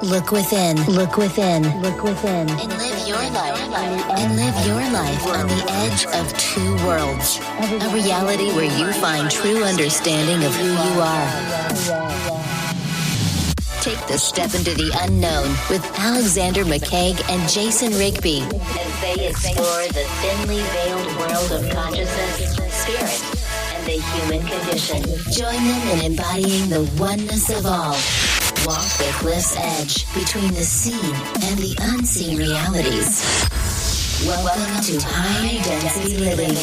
Look within. Look within. Look within. And live your life. And live your life on the edge of two worlds. A reality where you find true understanding of who you are. Take the step into the unknown with Alexander McKeag and Jason Rigby as they explore the thinly veiled world of consciousness, spirit, and the human condition. Join them in embodying the oneness of all. Walk the cliff's edge between the seen and the unseen realities. Welcome to High Density Living.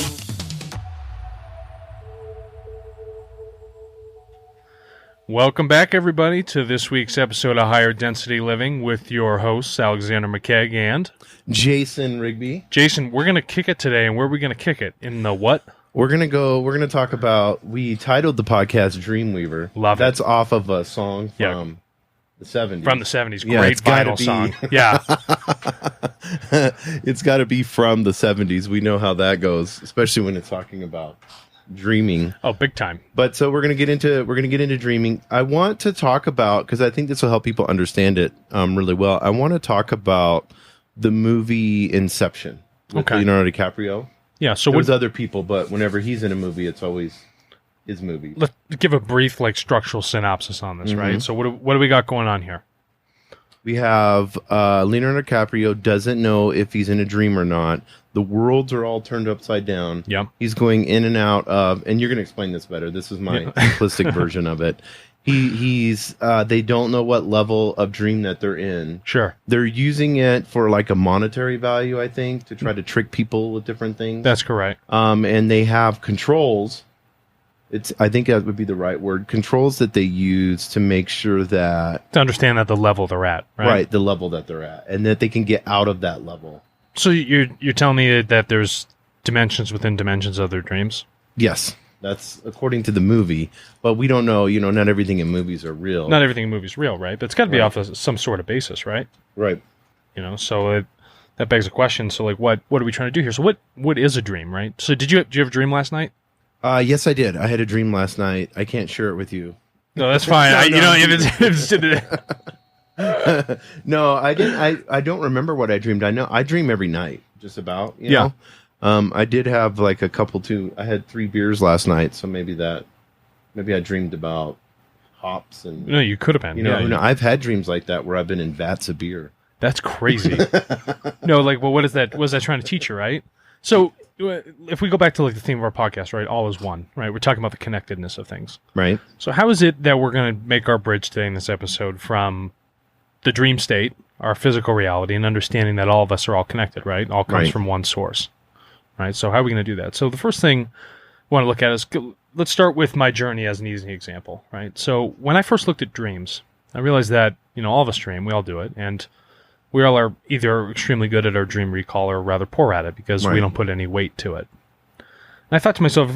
Welcome back, everybody, to this week's episode of Higher Density Living with your hosts, Alexander McKeag and Jason Rigby. Jason, we're going to kick it today, and where are we going to kick it? In the what? We're going to talk about, we titled the podcast Dreamweaver. Love it. That's off of a song from the 70s. From the 70s. Great vinyl song. Yeah. It's got to be from the 70s. We know how that goes, especially when it's talking about dreaming. Oh, big time. But so we're going to get into dreaming. I want to talk about, because I think this will help people understand it really well. I want to talk about the movie Inception with Leonardo DiCaprio. Yeah, so there's other people, but whenever he's in a movie, it's always his movie. Let's give a brief structural synopsis on this, right? So what do we got going on here? We have Leonardo DiCaprio doesn't know if he's in a dream or not. The worlds are all turned upside down. Yep. He's going in and out of, and you're going to explain this better. This is my simplistic version of it. They don't know what level of dream that they're in. Sure. They're using it for like a monetary value, I think, to try to trick people with different things. That's correct. And they have controls. I think that would be the right word. Controls that they use to make sure that... To understand that the level they're at, right? Right, the level that they're at. And that they can get out of that level. So you're telling me that there's dimensions within dimensions of their dreams? Yes. That's according to the movie. But we don't know, not everything in movies are real. Not everything in movies is real, right? But it's got to be off of some sort of basis, right? Right. So that begs a question. So, what are we trying to do here? So what is a dream, right? So did you have a dream last night? Yes, I did. I had a dream last night. I can't share it with you. No, that's fine. No, I didn't. I don't remember what I dreamed. I know I dream every night, just about. You know? I did have a couple too. I had 3 beers last night, so maybe I dreamed about hops and. No, you could have been. I've had dreams like that where I've been in vats of beer. That's crazy. No, what is that? What is that trying to teach you, right? So if we go back to the theme of our podcast, right? All is one, right? We're talking about the connectedness of things, right? So how is it that we're going to make our bridge today in this episode from the dream state, our physical reality, and understanding that all of us are all connected, right? All comes from one source, right? So how are we going to do that? So the first thing I want to look at is, let's start with my journey as an easy example, right? So when I first looked at dreams, I realized that, all of us dream, we all do it, and we all are either extremely good at our dream recall or rather poor at it because we don't put any weight to it. And I thought to myself,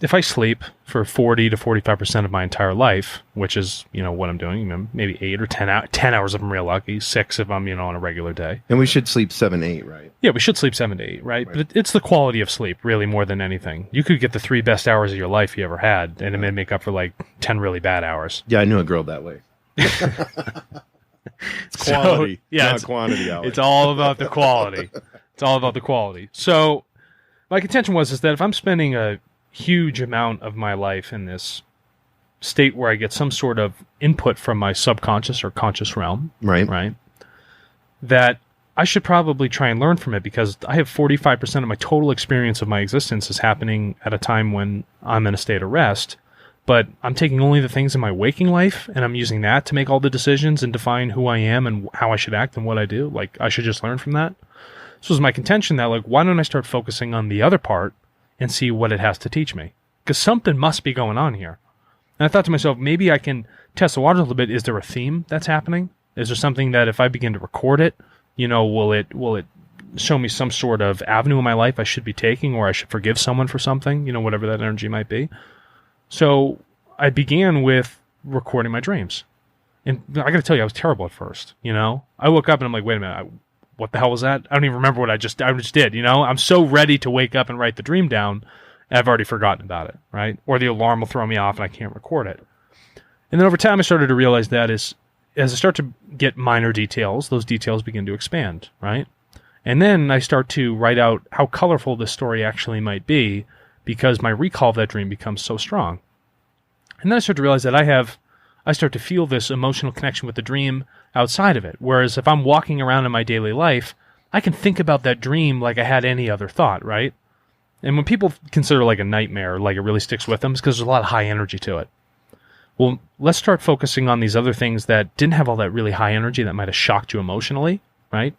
if I sleep for 40 to 45% of my entire life, which is, what I'm doing, maybe 8 or 10 hours if I'm real lucky, 6 if I'm, on a regular day. And we should sleep 7, 8, right? Yeah, we should sleep 7 to 8, right? But it's the quality of sleep, really, more than anything. You could get the 3 best hours of your life you ever had, and it may make up for 10 really bad hours. Yeah, I knew a girl that way. It's quality, not quantity, Alex. It's all about the quality. It's all about the quality. So my contention is that if I'm spending a huge amount of my life in this state where I get some sort of input from my subconscious or conscious realm, right, that I should probably try and learn from it because I have 45% of my total experience of my existence is happening at a time when I'm in a state of rest. But I'm taking only the things in my waking life, and I'm using that to make all the decisions and define who I am and how I should act and what I do. I should just learn from that. So it's my contention that, why don't I start focusing on the other part and see what it has to teach me? Because something must be going on here. And I thought to myself, maybe I can test the waters a little bit. Is there a theme that's happening? Is there something that if I begin to record it, will it show me some sort of avenue in my life I should be taking, or I should forgive someone for something, whatever that energy might be? So I began with recording my dreams. And I got to tell you, I was terrible at first, I woke up and I'm like, wait a minute, what the hell was that? I don't even remember what I just did, I'm so ready to wake up and write the dream down, and I've already forgotten about it, right? Or the alarm will throw me off and I can't record it. And then over time I started to realize that as I start to get minor details, those details begin to expand, right? And then I start to write out how colorful this story actually might be because my recall of that dream becomes so strong. And then I start to realize that I start to feel this emotional connection with the dream outside of it. Whereas if I'm walking around in my daily life, I can think about that dream like I had any other thought, right? And when people consider like a nightmare, like it really sticks with them, it's because there's a lot of high energy to it. Well, let's start focusing on these other things that didn't have all that really high energy that might have shocked you emotionally, right?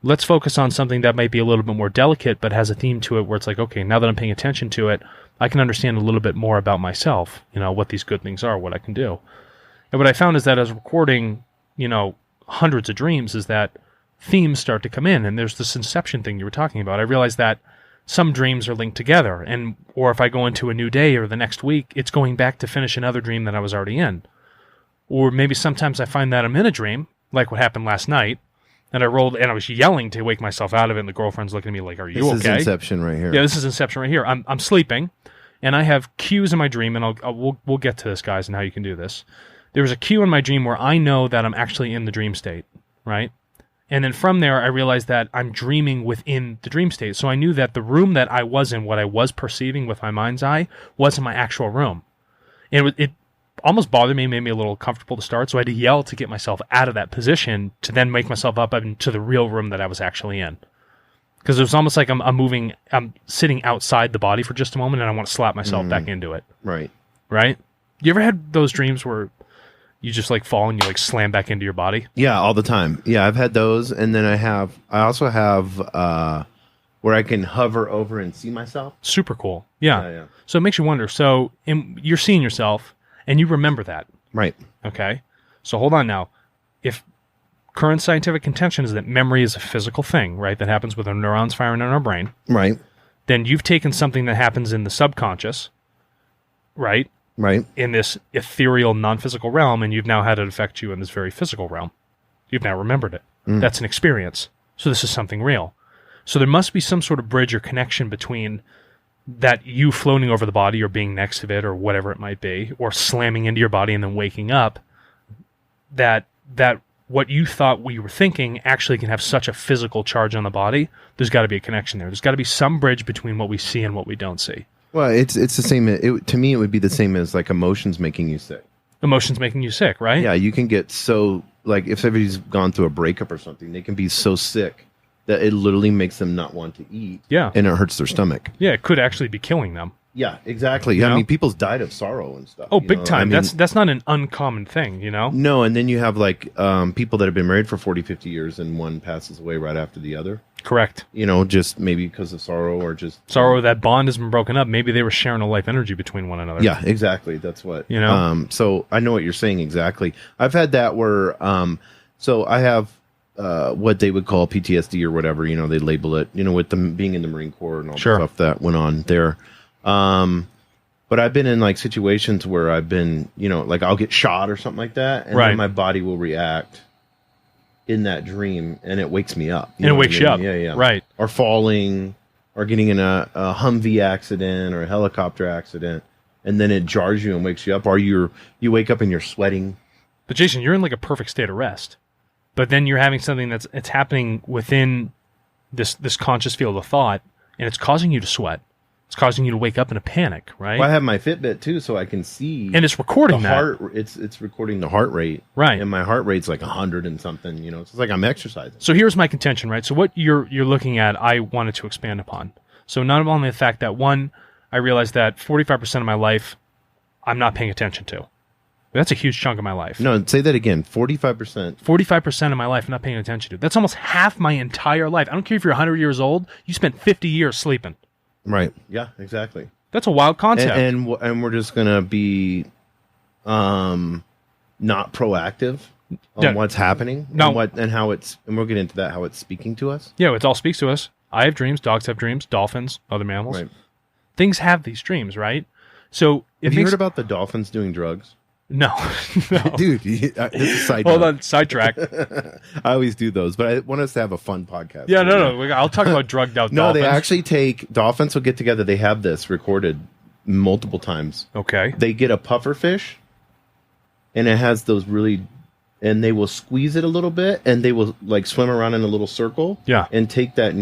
Let's focus on something that might be a little bit more delicate, but has a theme to it where it's like, okay, now that I'm paying attention to it, I can understand a little bit more about myself, what these good things are, what I can do. And what I found is that as recording, hundreds of dreams is that themes start to come in, and there's this inception thing you were talking about. I realized that some dreams are linked together, or if I go into a new day or the next week, it's going back to finish another dream that I was already in. Or maybe sometimes I find that I'm in a dream, like what happened last night, and I rolled, and I was yelling to wake myself out of it, and the girlfriend's looking at me like, are you okay? This is Inception right here. Yeah, this is Inception right here. I'm sleeping, and I have cues in my dream, and we'll get to this, guys, and how you can do this. There's a cue in my dream where I know that I'm actually in the dream state, right? And then from there, I realized that I'm dreaming within the dream state. So I knew that the room that I was in, what I was perceiving with my mind's eye, wasn't my actual room. And it almost bothered me, made me a little uncomfortable to start. So I had to yell to get myself out of that position to then make myself up into the real room that I was actually in. Because it was almost like I'm sitting outside the body for just a moment, and I want to slap myself back into it. Right. Right? You ever had those dreams where you just like fall and you like slam back into your body? Yeah, all the time. Yeah, I've had those, and then I also have where I can hover over and see myself. Super cool. Yeah. So it makes you wonder. So you're seeing yourself, and you remember that. Right. Okay. So hold on now. If current scientific contention is that memory is a physical thing, right, that happens with our neurons firing in our brain, right, then you've taken something that happens in the subconscious, right, in this ethereal, non-physical realm, and you've now had it affect you in this very physical realm. You've now remembered it. That's an experience. So this is something real. So there must be some sort of bridge or connection between that you floating over the body or being next to it or whatever it might be, or slamming into your body and then waking up, that what you thought we were thinking actually can have such a physical charge on the body. There's got to be a connection there. There's got to be some bridge between what we see and what we don't see. Well, it's the same. To me, it would be the same as like emotions making you sick. Emotions making you sick, right? Yeah, you can get so, like, if somebody's gone through a breakup or something, they can be so sick that it literally makes them not want to eat. Yeah. And it hurts their stomach. Yeah, it could actually be killing them. Yeah, exactly. I mean, people's died of sorrow and stuff. Oh, big time. I mean, that's not an uncommon thing, No, and then you have, like, people that have been married for 40, 50 years, and one passes away right after the other. Correct. Just maybe because of sorrow or just... Sorrow, that bond has been broken up. Maybe they were sharing a life energy between one another. Yeah, exactly. That's what... so I know what you're saying exactly. I've had that where... so I have what they would call PTSD or whatever. They label it, with them being in the Marine Corps and all the stuff that went on there. But I've been in like situations where I've been, like I'll get shot or something like that, and then my body will react in that dream, and it wakes me up. And it wakes you up. Yeah. Right. Or falling, or getting in a Humvee accident or a helicopter accident, and then it jars you and wakes you up, or you wake up and you're sweating. But Jason, you're in like a perfect state of rest. But then you're having something it's happening within this conscious field of thought, and it's causing you to sweat. It's causing you to wake up in a panic, right? Well, I have my Fitbit too, so I can see. And it's recording the heart. It's recording the heart rate, right? And my heart rate's like 100 and something. So it's like I'm exercising. So here's my contention, right? So what you're looking at, I wanted to expand upon. So not only the fact that one, I realized that 45% of my life, I'm not paying attention to. That's a huge chunk of my life. No, say that again. 45%. 45% of my life I'm not paying attention to. That's almost half my entire life. I don't care if you're 100 years old. You spent 50 years sleeping. Right. Yeah, exactly. That's a wild concept. And we're just going to be not proactive on what's happening and how it's, and we'll get into that, how it's speaking to us. Yeah, it all speaks to us. I have dreams, dogs have dreams, dolphins, other mammals. Right. Things have these dreams, right? So have you heard about the dolphins doing drugs? No. Dude, this is side Hold on, sidetrack. I always do those, but I want us to have a fun podcast. Yeah, no. I'll talk about drugged out dolphins. No, they actually dolphins will get together. They have this recorded multiple times. Okay. They get a puffer fish, and it has those really, and they will squeeze it a little bit, and they will like swim around in a little circle. Yeah. And take that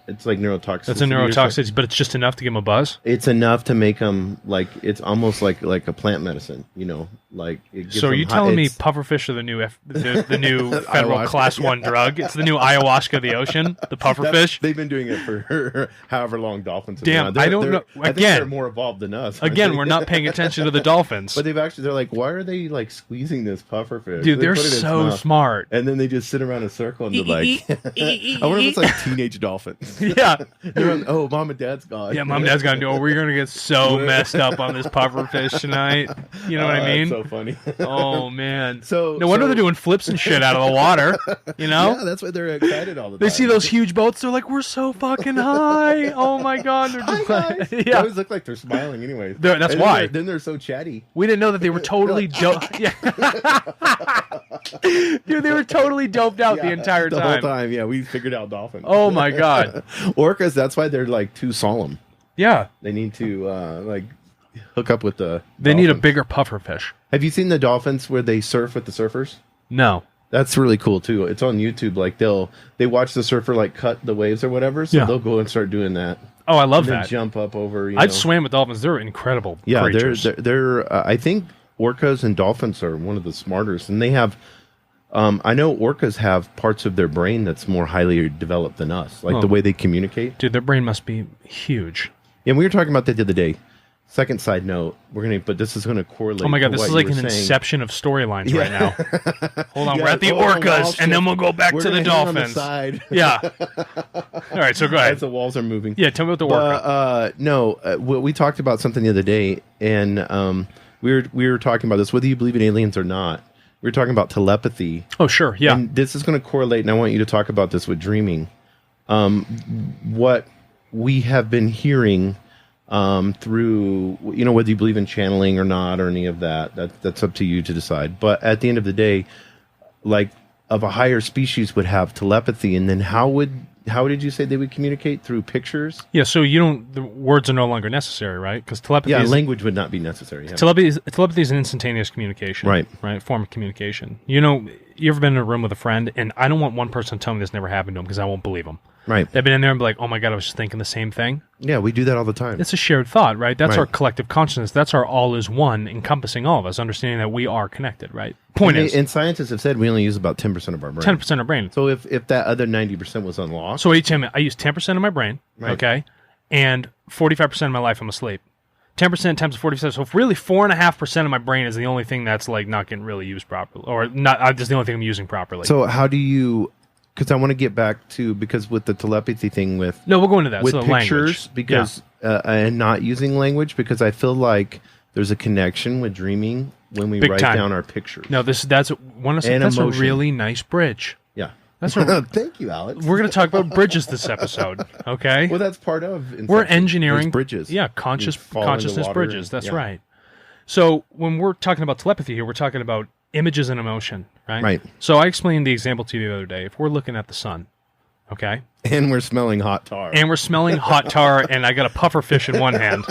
it's like neurotoxicity. That's a neurotoxicity, but it's just enough to give them a buzz? It's enough to make them like, it's almost like a plant medicine, you know, like it gives So are you them telling me pufferfish are the new the new federal class 1 drug? It's the new ayahuasca of the ocean, the pufferfish? They've been doing it for however long dolphins have Damn, been I don't know. I think they're more evolved than us. Again, we're not paying attention to the dolphins. But they're like, why are they like squeezing this pufferfish? Dude, they're so smart. And then they just sit around in a circle and they're like, I wonder if it's like teenage dolphins. Yeah. They're like, oh, mom and dad's gone. Yeah, mom and dad's gone. Oh, we're going to get so messed up on this pufferfish tonight. You know what I mean? That's so funny. Oh, man. No wonder they're doing flips and shit out of the water. You know? Yeah, that's why they're excited all the time. They see those huge boats. They're like, we're so fucking high. Oh, my God. They're just guys. yeah. They always look like they're smiling anyway. That's why. Then they're so chatty. We didn't know that they were totally doped. Yeah. Dude, they were totally doped out the entire time. The whole time, yeah. We figured out dolphins. Oh, my God. Orcas, that's why they're like too solemn. Yeah. They need to like hook up with the They need a bigger pufferfish. Have you seen the dolphins where they surf with the surfers? No. That's really cool too. It's on YouTube. Like they watch the surfer like cut the waves or whatever, so they'll go and start doing that. Oh, I love and then that. Jump up over. I'd swam with dolphins. They're incredible creatures. They're I think orcas and dolphins are one of the smartest, and they have. I know orcas have parts of their brain that's more highly developed than us, like the way they communicate. Dude, their brain must be huge. Yeah, we were talking about that the other day. Second side note, but this is going to correlate. Oh my God, to this is like an inception of storylines right now. Hold on, Yeah, we're at the orcas, and then we'll go back to the dolphins. Yeah. All right, so go ahead. As the walls are moving. Yeah, tell me about the orca. We talked about something the other day, and we were talking about this, whether you believe in aliens or not. We were talking about telepathy. Oh, sure, yeah. And this is going to correlate, and I want you to talk about this with dreaming. What we have been hearing through, whether you believe in channeling or not, or any of that's up to you to decide. But at the end of the day, like, of a higher species would have telepathy, and then how did you say they would communicate? Through pictures? Yeah, so the words are no longer necessary, right? Because telepathy language would not be necessary. Yeah. Telepathy is an instantaneous communication. Right, form of communication. You ever been in a room with a friend, and I don't want one person to tell me this never happened to them because I won't believe them. Right. They've been in there and be like, oh my God, I was just thinking the same thing. Yeah, we do that all the time. It's a shared thought, right? That's our collective consciousness. That's our all is one, encompassing all of us, understanding that we are connected, right? And scientists have said we only use about 10% of our brain. 10% of our brain. So if that other 90% was unlocked. So each time I use 10% of my brain, okay? And 45% of my life I'm asleep. 10% times 40%. So if really 4.5% of my brain is the only thing that's like not getting really used properly, or not just the only thing I'm using properly. So how do you? Because I want to get back to, because with the telepathy thing we'll go into that. With so pictures, language. because and not using language, because I feel like there's a connection with dreaming when we write down our pictures. No, that's a really nice bridge. Yeah. That's Thank you, Alex. We're going to talk about bridges this episode, okay? Well, that's part of Inception. We're engineering There's bridges. Yeah, consciousness bridges. That's right. So when we're talking about telepathy here, we're talking about images and emotion, right? Right. So I explained the example to you the other day. If we're looking at the sun, okay? And we're smelling hot tar. And I got a puffer fish in one hand.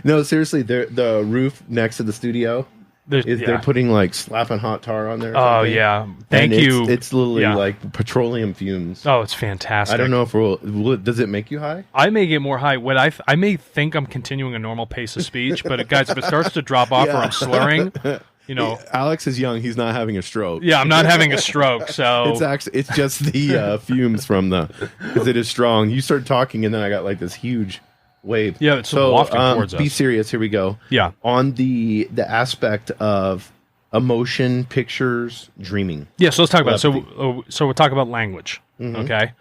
No, seriously, the roof next to the studio, they're putting like slapping hot tar on there. Oh, yeah. Thank you. It's literally like petroleum fumes. Oh, it's fantastic. I don't know if does it make you high? I may get more high. I may think I'm continuing a normal pace of speech, but guys, if it starts to drop off or I'm slurring, Alex is young. He's not having a stroke. Yeah, I'm not having a stroke. So it's just the fumes from because it is strong. You start talking, and then I got like this huge wave. Yeah, it's wafting towards us. Be serious. Here we go. Yeah. On the aspect of emotion, pictures, dreaming. Yeah, so let's talk about it. So we'll talk about language. Mm-hmm. Okay.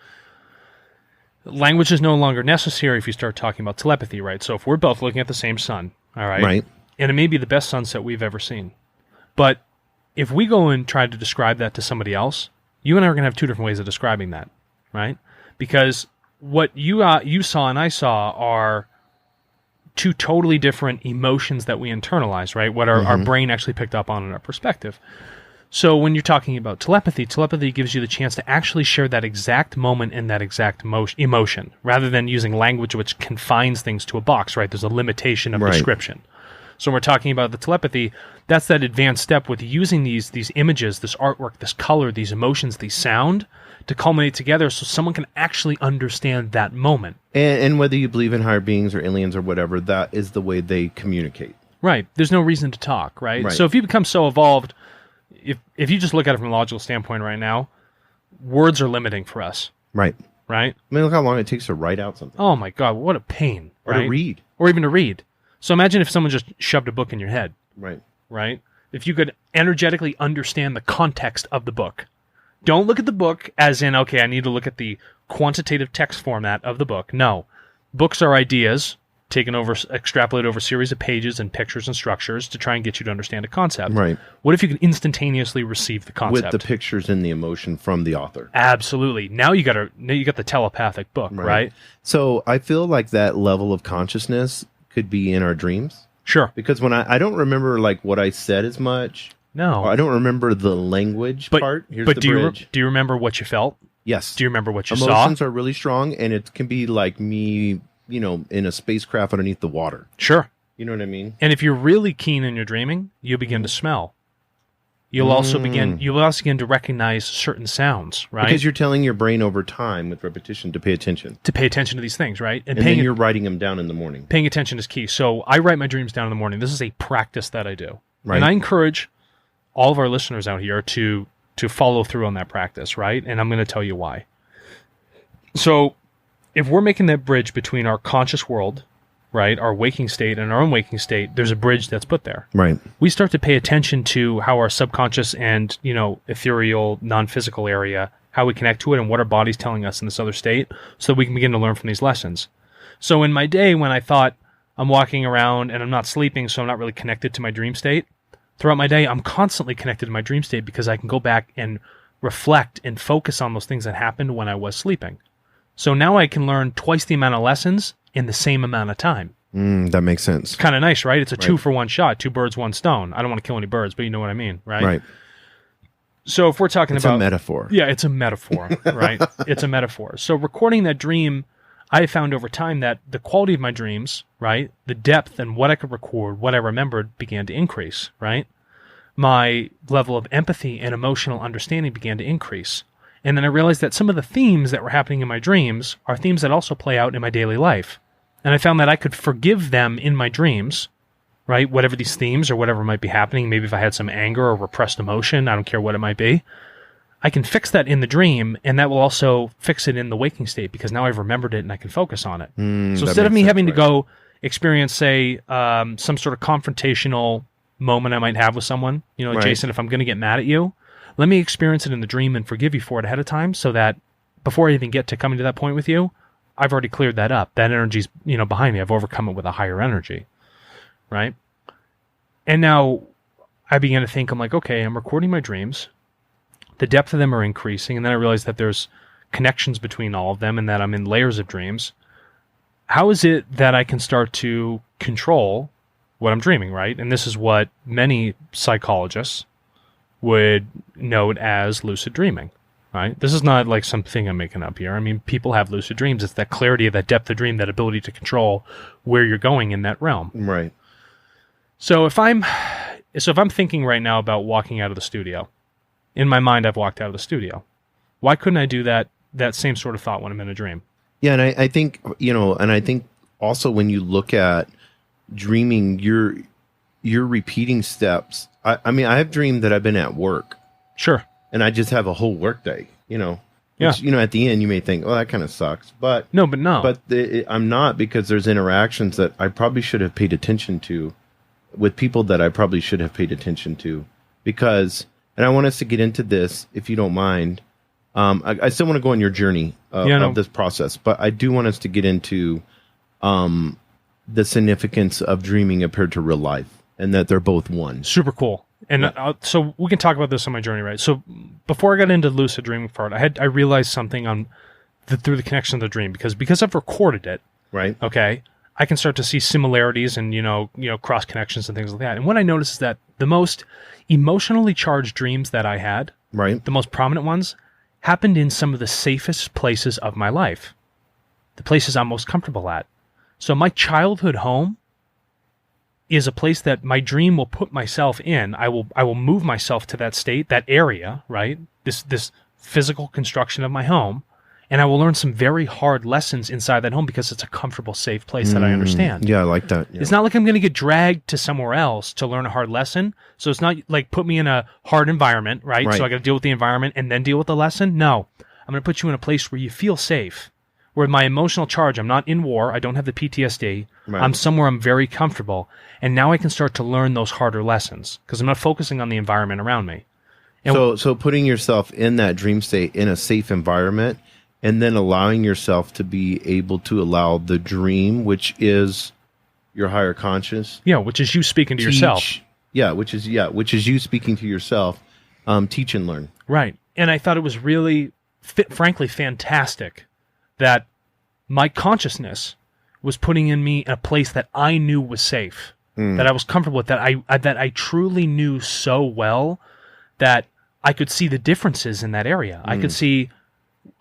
Language is no longer necessary if you start talking about telepathy, right? So if we're both looking at the same sun, all right? Right. And it may be the best sunset we've ever seen. But if we go and try to describe that to somebody else, you and I are going to have two different ways of describing that, right? Because what you saw and I saw are two totally different emotions that we internalize, right? What our brain actually picked up on in our perspective. So when you're talking about telepathy gives you the chance to actually share that exact moment and that exact emotion, rather than using language which confines things to a box, right? There's a limitation of description. So when we're talking about the telepathy, that's that advanced step with using these images, this artwork, this color, these emotions, these sound to culminate together so someone can actually understand that moment. And whether you believe in higher beings or aliens or whatever, that is the way they communicate. Right. There's no reason to talk, right? So if you become so evolved, if you just look at it from a logical standpoint right now, words are limiting for us. Right. Right? I mean, look how long it takes to write out something. Oh my God, what a pain. Or to read. Or even to read. So imagine if someone just shoved a book in your head. Right. Right? If you could energetically understand the context of the book. Don't look at the book as in, okay, I need to look at the quantitative text format of the book. No. Books are ideas extrapolated over a series of pages and pictures and structures to try and get you to understand a concept. Right. What if you could instantaneously receive the concept? With the pictures and the emotion from the author. Absolutely. Now you got the telepathic book, right? So I feel like that level of consciousness could be in our dreams. Sure. Because when I don't remember like what I said as much. No. I don't remember the language part. Here's the bridge. Do you remember what you felt? Yes. Do you remember what you saw? Emotions are really strong, and it can be like me, in a spacecraft underneath the water. Sure. You know what I mean? And if you're really keen in your dreaming, you'll begin to smell. You'll also begin to recognize certain sounds, right? Because you're telling your brain over time with repetition to pay attention. To pay attention to these things, right? And then you're writing them down in the morning. Paying attention is key. So I write my dreams down in the morning. This is a practice that I do. Right. And I encourage all of our listeners out here to follow through on that practice, right? And I'm going to tell you why. So if we're making that bridge between our conscious world, right, our waking state and our unwaking state, there's a bridge that's put there. Right. We start to pay attention to how our subconscious and, ethereal, non-physical area, how we connect to it and what our body's telling us in this other state so that we can begin to learn from these lessons. So in my day when I thought I'm walking around and I'm not sleeping, so I'm not really connected to my dream state, throughout my day, I'm constantly connected to my dream state because I can go back and reflect and focus on those things that happened when I was sleeping. So now I can learn twice the amount of lessons in the same amount of time. That makes sense. It's kind of nice, right? It's a 2-for-1 shot, 2 birds, 1 stone. I don't want to kill any birds, but you know what I mean, right? Right. So if we're talking about... It's a metaphor. Yeah, it's a metaphor, right? It's a metaphor. So recording that dream, I found over time that the quality of my dreams, right, the depth and what I could record, what I remembered began to increase, right? My level of empathy and emotional understanding began to increase. And then I realized that some of the themes that were happening in my dreams are themes that also play out in my daily life. And I found that I could forgive them in my dreams, right? Whatever these themes or whatever might be happening, maybe if I had some anger or repressed emotion, I don't care what it might be, I can fix that in the dream, and that will also fix it in the waking state because now I've remembered it and I can focus on it. So instead of me having to go experience, say, some sort of confrontational moment I might have with someone, Jason, if I'm going to get mad at you, let me experience it in the dream and forgive you for it ahead of time so that before I even get to coming to that point with you, I've already cleared that up. That energy's, behind me. I've overcome it with a higher energy, right? And now I began to think, I'm like, okay, I'm recording my dreams. The depth of them are increasing. And then I realized that there's connections between all of them and that I'm in layers of dreams. How is it that I can start to control what I'm dreaming, right? And this is what many psychologists would note as lucid dreaming, right? This is not like something I'm making up here. I mean, people have lucid dreams. It's that clarity, that depth of dream, that ability to control where you're going in that realm. Right. So if I'm thinking right now about walking out of the studio, in my mind I've walked out of the studio. Why couldn't I do that same sort of thought when I'm in a dream? Yeah, and I think, and I think also when you look at dreaming, you're repeating steps. I mean, I have dreamed that I've been at work. Sure. And I just have a whole work day, Yeah. Which, at the end you may think, oh, that kind of sucks. But no. But I'm not, because there's interactions that I probably should have paid attention to with people that I probably should have paid attention to. Because, and I want us to get into this, if you don't mind. I still want to go on your journey of this process, but I do want us to get into the significance of dreaming compared to real life, and that they're both one. Super cool. And so we can talk about this on my journey, right? So before I got into the lucid dreaming part, I realized something through the connection of the dream, because I've recorded it, right? Okay, I can start to see similarities and cross connections and things like that. And what I noticed is that the most emotionally charged dreams that I had, right, the most prominent ones, happened in some of the safest places of my life, the places I'm most comfortable at. So my childhood home is a place that my dream will put myself in. I will move myself to that state, that area, right? This physical construction of my home, and I will learn some very hard lessons inside that home because it's a comfortable, safe place that I understand. Yeah, I like that. Yeah. It's not like I'm going to get dragged to somewhere else to learn a hard lesson. So it's not like put me in a hard environment, right? So I got to deal with the environment and then deal with the lesson. No, I'm going to put you in a place where you feel safe, where my emotional charge, I'm not in war, I don't have the PTSD, I'm somewhere I'm very comfortable, and now I can start to learn those harder lessons because I'm not focusing on the environment around me. And so putting yourself in that dream state in a safe environment, and then allowing yourself to be able to allow the dream, which is your higher conscious. Yeah, which is you speaking to yourself. Yeah, which is you speaking to yourself. Teach and learn. Right. And I thought it was really, frankly, fantastic that my consciousness was putting in me in a place that I knew was safe, that I was comfortable with, that I truly knew so well that I could see the differences in that area.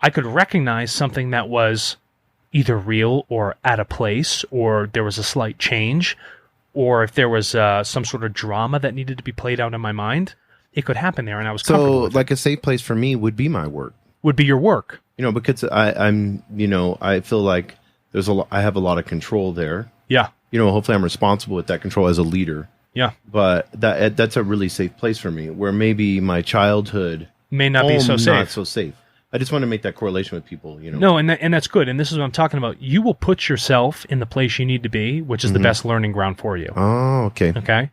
I could recognize something that was either real or out of place, or there was a slight change, or if there was some sort of drama that needed to be played out in my mind, it could happen there, and I was comfortable with like it. A safe place for me would be my work. Would be your work. Because I feel like I have a lot of control there. Yeah. Hopefully I'm responsible with that control as a leader. Yeah. But that's a really safe place for me, where maybe my childhood may not be so safe. Not so safe. I just want to make that correlation with people, No, and that's good. And this is what I'm talking about. You will put yourself in the place you need to be, which is the best learning ground for you. Oh, okay. Okay.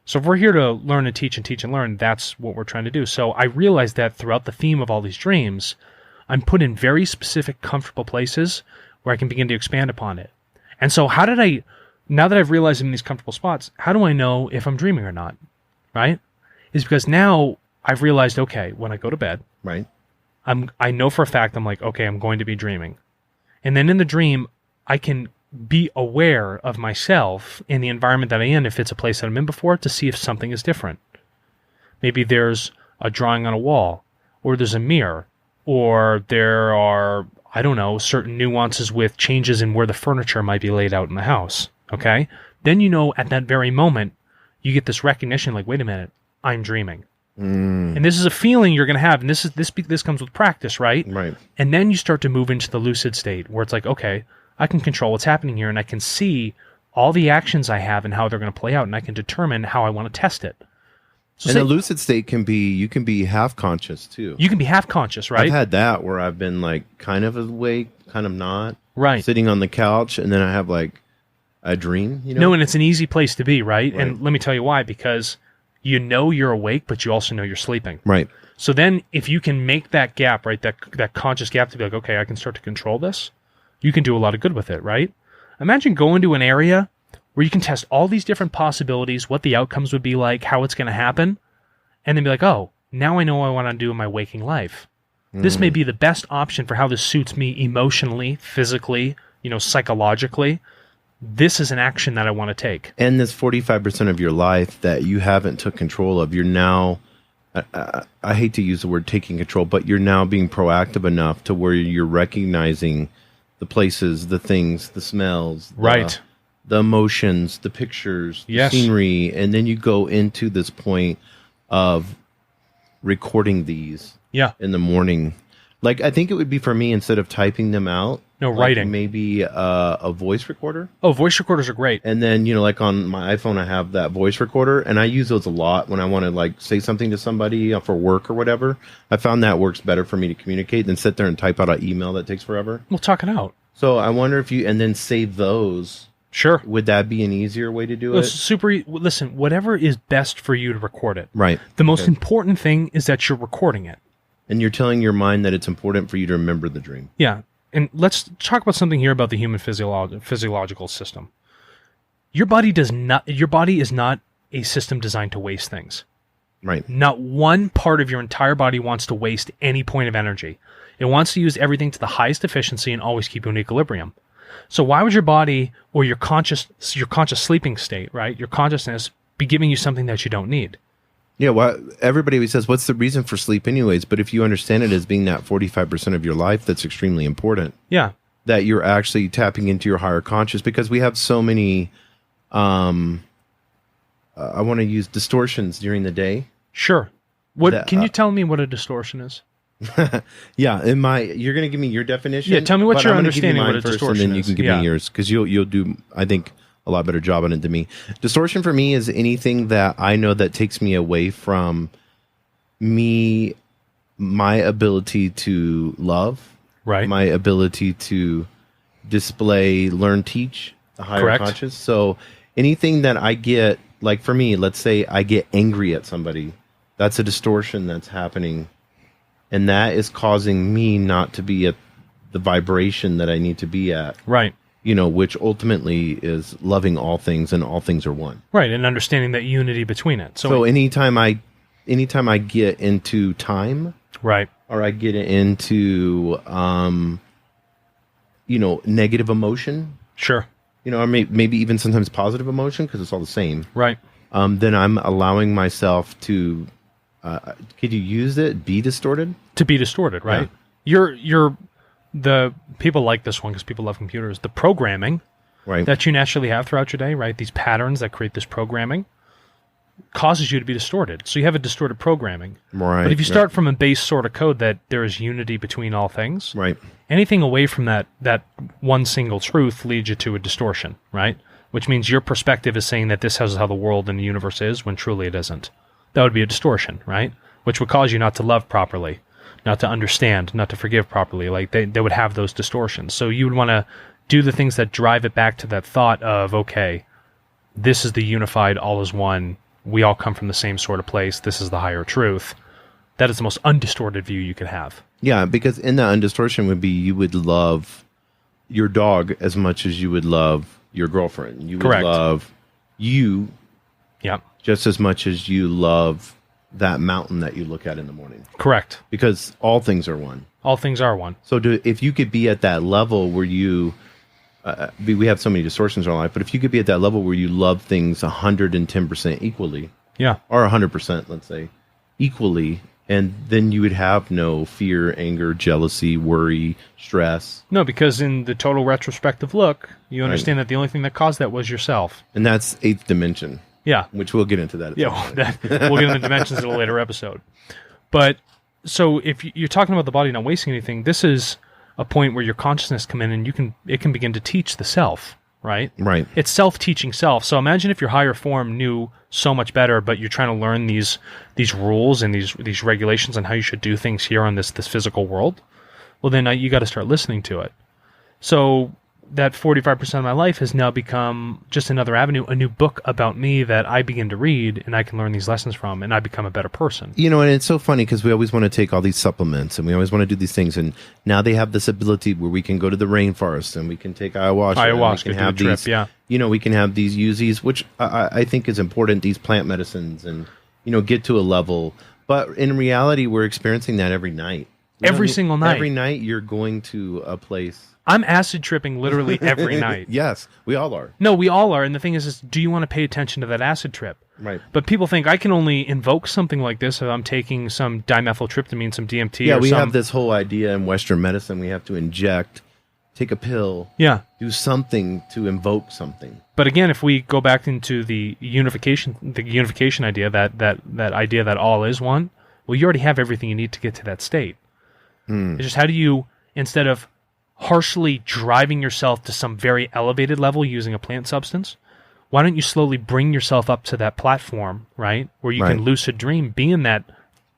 So if we're here to learn and teach and learn, that's what we're trying to do. So I realized that throughout the theme of all these dreams, I'm put in very specific, comfortable places where I can begin to expand upon it. And so now that I've realized I'm in these comfortable spots, how do I know if I'm dreaming or not? Right? Is because now I've realized, okay, when I go to bed, right, I know for a fact, I'm like, okay, I'm going to be dreaming. And then in the dream, I can be aware of myself in the environment that I'm in, if it's a place that I'm in before, to see if something is different. Maybe there's a drawing on a wall, or there's a mirror, or there are, I don't know, certain nuances with changes in where the furniture might be laid out in the house. Okay? Then at that very moment, you get this recognition like, wait a minute, I'm dreaming. And this is a feeling you're going to have, and this comes with practice, right? Right. And then you start to move into the lucid state, where it's like, okay, I can control what's happening here, and I can see all the actions I have and how they're going to play out, and I can determine how I want to test it. So the lucid state you can be half conscious too. You can be half conscious, right? I've had that where I've been like kind of awake, kind of not. Right. Sitting on the couch, and then I have like a dream, No, and it's an easy place to be, right? And let me tell you why, because you're awake, but you also know you're sleeping. Right. So then if you can make that gap, right, that conscious gap to be like, okay, I can start to control this, you can do a lot of good with it, right? Imagine going to an area where you can test all these different possibilities, what the outcomes would be like, how it's going to happen, and then be like, oh, now I know what I want to do in my waking life. This may be the best option for how this suits me emotionally, physically, psychologically. This is an action that I want to take. And this 45% of your life that you haven't took control of, you're now, I hate to use the word taking control, but you're now being proactive enough to where you're recognizing the places, the things, the smells, right, the emotions, the pictures, the scenery, and then you go into this point of recording these in the morning. Like, I think it would be for me, instead of typing them out, writing. Maybe a voice recorder. Oh, voice recorders are great. And then, like on my iPhone, I have that voice recorder, and I use those a lot when I want to like say something to somebody for work or whatever. I found that works better for me to communicate than sit there and type out an email that takes forever. We'll talk it out. So I wonder if and then save those. Sure. Would that be an easier way to do it? Listen, whatever is best for you to record it. Right. The most important thing is that you're recording it. And you're telling your mind that it's important for you to remember the dream. Yeah. And let's talk about something here about the human physiological system. Your body is not a system designed to waste things. Right. Not one part of your entire body wants to waste any point of energy. It wants to use everything to the highest efficiency and always keep you in equilibrium. So why would your body or your conscious sleeping state, right, your consciousness, be giving you something that you don't need? Yeah, well, everybody always says, what's the reason for sleep anyways? But if you understand it as being that 45% of your life, that's extremely important. Yeah. That you're actually tapping into your higher conscious, because we have so many I want to use distortions during the day. Sure. Can you tell me what a distortion is? Yeah, you're going to give me your definition. Yeah, tell me what your understanding of what a distortion is. And then you can give me yours, because you'll do, I think, a lot better job on it than me. Distortion for me is anything that I know that takes me away from my ability to love, right? My ability to display, learn, teach the higher conscious. So anything that I get, like for me, let's say I get angry at somebody, that's a distortion that's happening. And that is causing me not to be at the vibration that I need to be at. Right. Which ultimately is loving all things, and all things are one. Right, and understanding that unity between it. So anytime I get into time, right, or I get into negative emotion, sure, or maybe even sometimes positive emotion, because it's all the same. Right. Then I'm allowing myself to. Could you use it? Be distorted? To be distorted, right? Yeah. You're the people like this one because people love computers. The programming that you naturally have throughout your day, right? These patterns that create this programming causes you to be distorted. So you have a distorted programming. Right. But if you start from a base sort of code that there is unity between all things, right? Anything away from that one single truth leads you to a distortion, right? Which means your perspective is saying that this is how the world and the universe is, when truly it isn't. That would be a distortion, right? Which would cause you not to love properly, not to understand, not to forgive properly. Like they would have those distortions. So you would want to do the things that drive it back to that thought of, okay, this is the unified, all is one. We all come from the same sort of place. This is the higher truth. That is the most undistorted view you could have. Yeah, because in that undistortion would be you would love your dog as much as you would love your girlfriend. You would love you. Yeah. Just as much as you love that mountain that you look at in the morning. Correct. Because all things are one. All things are one. So if you could be at that level where you, we have so many distortions in our life, but if you could be at that level where you love things 110% equally. Yeah. Or 100%, let's say, equally, and then you would have no fear, anger, jealousy, worry, stress. No, because in the total retrospective look, you understand that the only thing that caused that was yourself. And that's eighth dimension. Yeah. Which we'll get into that. We'll get into dimensions in a later episode. But so if you're talking about the body not wasting anything, this is a point where your consciousness come in and it can begin to teach the self, right? Right. It's self-teaching self. So imagine if your higher form knew so much better, but you're trying to learn these rules and these regulations on how you should do things here on this physical world. Well, then you got to start listening to it. So that 45% of my life has now become just another avenue, a new book about me that I begin to read and I can learn these lessons from, and I become a better person. And it's so funny because we always want to take all these supplements and we always want to do these things, and now they have this ability where we can go to the rainforest and we can take ayahuasca and we can have these, trip, we can have these UZs, which I think is important, these plant medicines, and get to a level. But in reality, we're experiencing that every night. Every single night. Every night you're going to a place. I'm acid tripping literally every night. Yes, we all are. No, we all are. And the thing is, do you want to pay attention to that acid trip? Right. But people think I can only invoke something like this if I'm taking some dimethyltryptamine, some DMT. Yeah, we have this whole idea in Western medicine. We have to inject, take a pill, do something to invoke something. But again, if we go back into the unification idea, that idea that all is one, well, you already have everything you need to get to that state. It's just how do you, instead of harshly driving yourself to some very elevated level using a plant substance, why don't you slowly bring yourself up to that platform, right, where you can lucid dream, be in that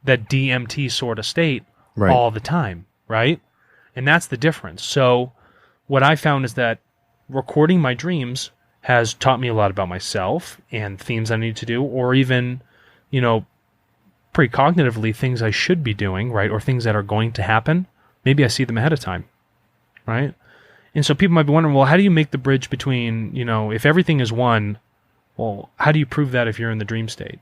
DMT sort of state all the time, right? And that's the difference. So what I found is that recording my dreams has taught me a lot about myself and themes I need to do, or even, precognitively things I should be doing, right, or things that are going to happen. Maybe I see them ahead of time. Right? And so people might be wondering, well, how do you make the bridge between, if everything is one, well, how do you prove that if you're in the dream state?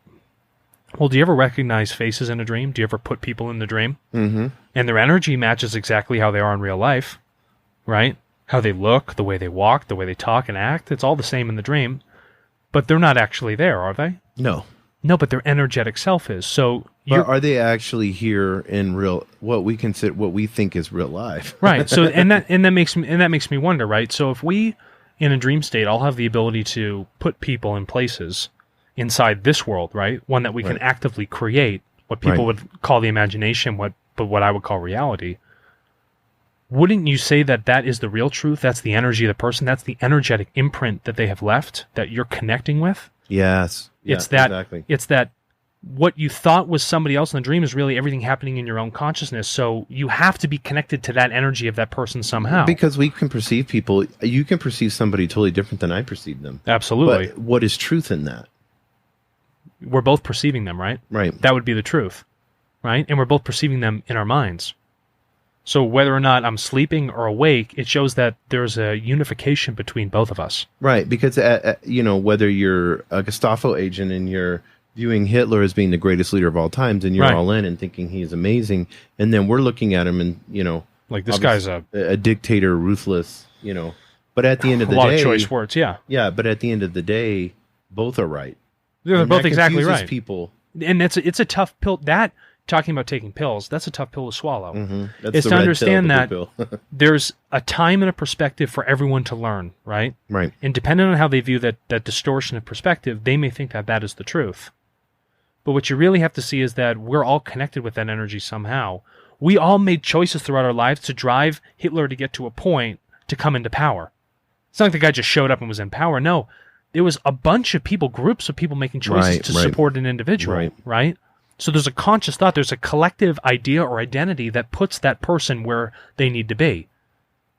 Well, do you ever recognize faces in a dream? Do you ever put people in the dream? Mm-hmm. And their energy matches exactly how they are in real life, right? How they look, the way they walk, the way they talk and act, it's all the same in the dream. But they're not actually there, are they? No, but their energetic self is. So, but are they actually here in what we think is real life? Right. So, and that makes me wonder, right? So, if we in a dream state all have the ability to put people in places inside this world, right? One that we can actively create, what people would call the imagination, but what I would call reality. Wouldn't you say that that is the real truth? That's the energy of the person. That's the energetic imprint that they have left that you're connecting with. Yes. It's that. Exactly. It's that. What you thought was somebody else in the dream is really everything happening in your own consciousness. So you have to be connected to that energy of that person somehow. Because we can perceive people. You can perceive somebody totally different than I perceive them. Absolutely. But what is truth in that? We're both perceiving them, right? Right. That would be the truth, right? And we're both perceiving them in our minds. So whether or not I'm sleeping or awake, it shows that there's a unification between both of us. Right. Because, whether you're a Gestapo agent and you're viewing Hitler as being the greatest leader of all times, and you're all in and thinking he's amazing, and then we're looking at him and, like this guy's a dictator, ruthless, But at the end of the day... A lot of choice words, yeah. Yeah, but at the end of the day, both are right. They're both exactly right. People. And it's a tough pill. Talking about taking pills, that's a tough pill to swallow. Mm-hmm. It's to understand that there's a time and a perspective for everyone to learn, right? Right. And depending on how they view that distortion of perspective, they may think that is the truth. But what you really have to see is that we're all connected with that energy somehow. We all made choices throughout our lives to drive Hitler to get to a point to come into power. It's not like the guy just showed up and was in power. No, there was a bunch of people, groups of people making choices to support an individual, right? So there's a conscious thought, there's a collective idea or identity that puts that person where they need to be.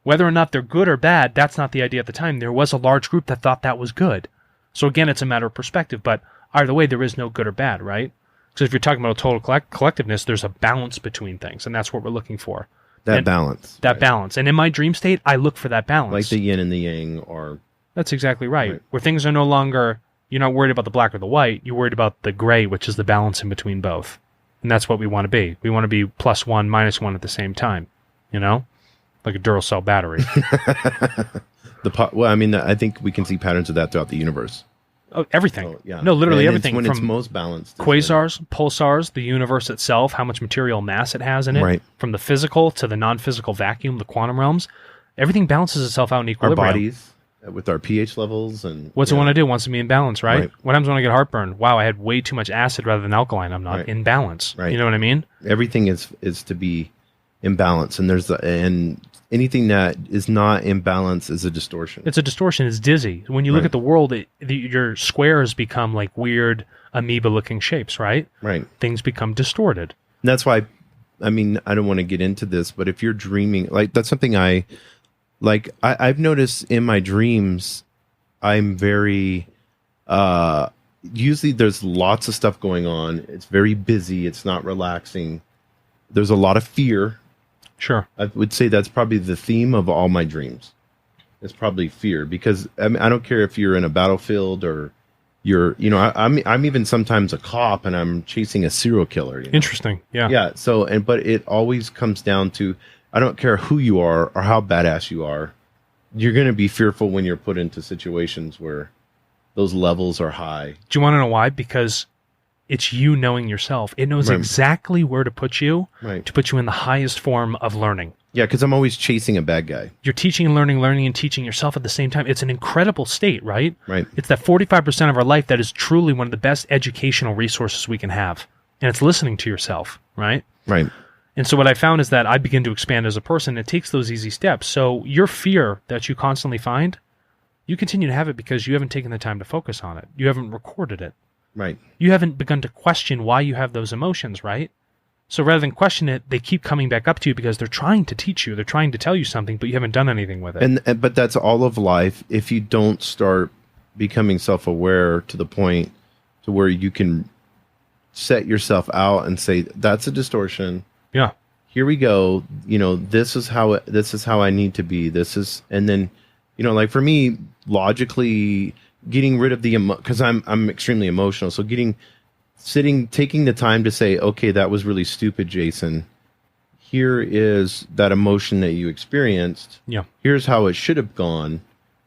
Whether or not they're good or bad, that's not the idea at the time. There was a large group that thought that was good. So again, it's a matter of perspective, but either way, there is no good or bad, right? Because if you're talking about a total collectiveness, there's a balance between things, and that's what we're looking for. Balance. That balance. And in my dream state, I look for that balance. Like the yin and the yang are... That's exactly right. Where things are no longer... You're not worried about the black or the white. You're worried about the gray, which is the balance in between both. And that's what we want to be. We want to be +1, -1 at the same time. Like a Duracell battery. I think we can see patterns of that throughout the universe. Oh, everything. So, yeah. No, literally and everything. When from it's most balanced. Quasars, pulsars, the universe itself, how much material mass it has in it. Right. From the physical to the non-physical vacuum, the quantum realms. Everything balances itself out in equilibrium. Our bodies. With our pH levels and... What's it want to do? It wants to be in balance, right? What happens when I get heartburn? Wow, I had way too much acid rather than alkaline. I'm not in balance. Right. You know what I mean? Everything is to be in balance, and and anything that is not in balance is a distortion. It's a distortion. It's dizzy. When you look at the world, your squares become like weird amoeba-looking shapes, right? Right. Things become distorted. And that's why, I don't want to get into this, but if you're dreaming, like that's something I've noticed in my dreams, I'm very, usually there's lots of stuff going on. It's very busy. It's not relaxing. There's a lot of fear. Sure. I would say that's probably the theme of all my dreams. It's probably fear because I don't care if you're in a battlefield or you're, I'm even sometimes a cop and I'm chasing a serial killer. Interesting. Yeah. Yeah. So, but it always comes down to, I don't care who you are or how badass you are. You're going to be fearful when you're put into situations where those levels are high. Do you want to know why? Because it's you knowing yourself. It knows exactly where to put you in the highest form of learning. Yeah, because I'm always chasing a bad guy. You're teaching and learning and teaching yourself at the same time. It's an incredible state, right? Right. It's that 45% of our life that is truly one of the best educational resources we can have. And it's listening to yourself, right? Right. And so what I found is that I begin to expand as a person. It takes those easy steps. So your fear that you constantly find, you continue to have it because you haven't taken the time to focus on it. You haven't recorded it. Right. You haven't begun to question why you have those emotions, right? So rather than question it, they keep coming back up to you because they're trying to teach you. They're trying to tell you something, but you haven't done anything with it. But that's all of life. If you don't start becoming self-aware to the point to where you can set yourself out and say, that's a distortion. Yeah. Here we go. This is how I need to be. And then, like for me, logically getting rid of because I'm extremely emotional. So taking the time to say, okay, that was really stupid, Jason. Here is that emotion that you experienced. Yeah. Here's how it should have gone,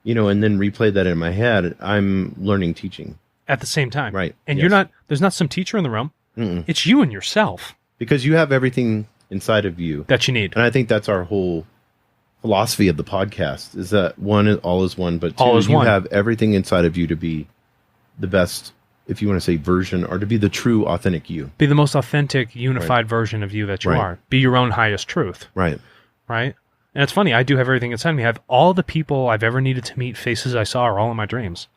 and then replay that in my head. I'm learning teaching. At the same time. Right. And yes. There's not some teacher in the room. Mm-mm. It's you and yourself. Because you have everything inside of you that you need. And I think that's our whole philosophy of the podcast is that one, all is one, but two, all is you one. have everything inside of you to be the best if you want to say version, or to be the true, authentic you. Be the most authentic, unified version of you that you are. Be your own highest truth. Right. Right? And it's funny, I do have everything inside me. I have all the people I've ever needed to meet, faces I saw, are all in my dreams.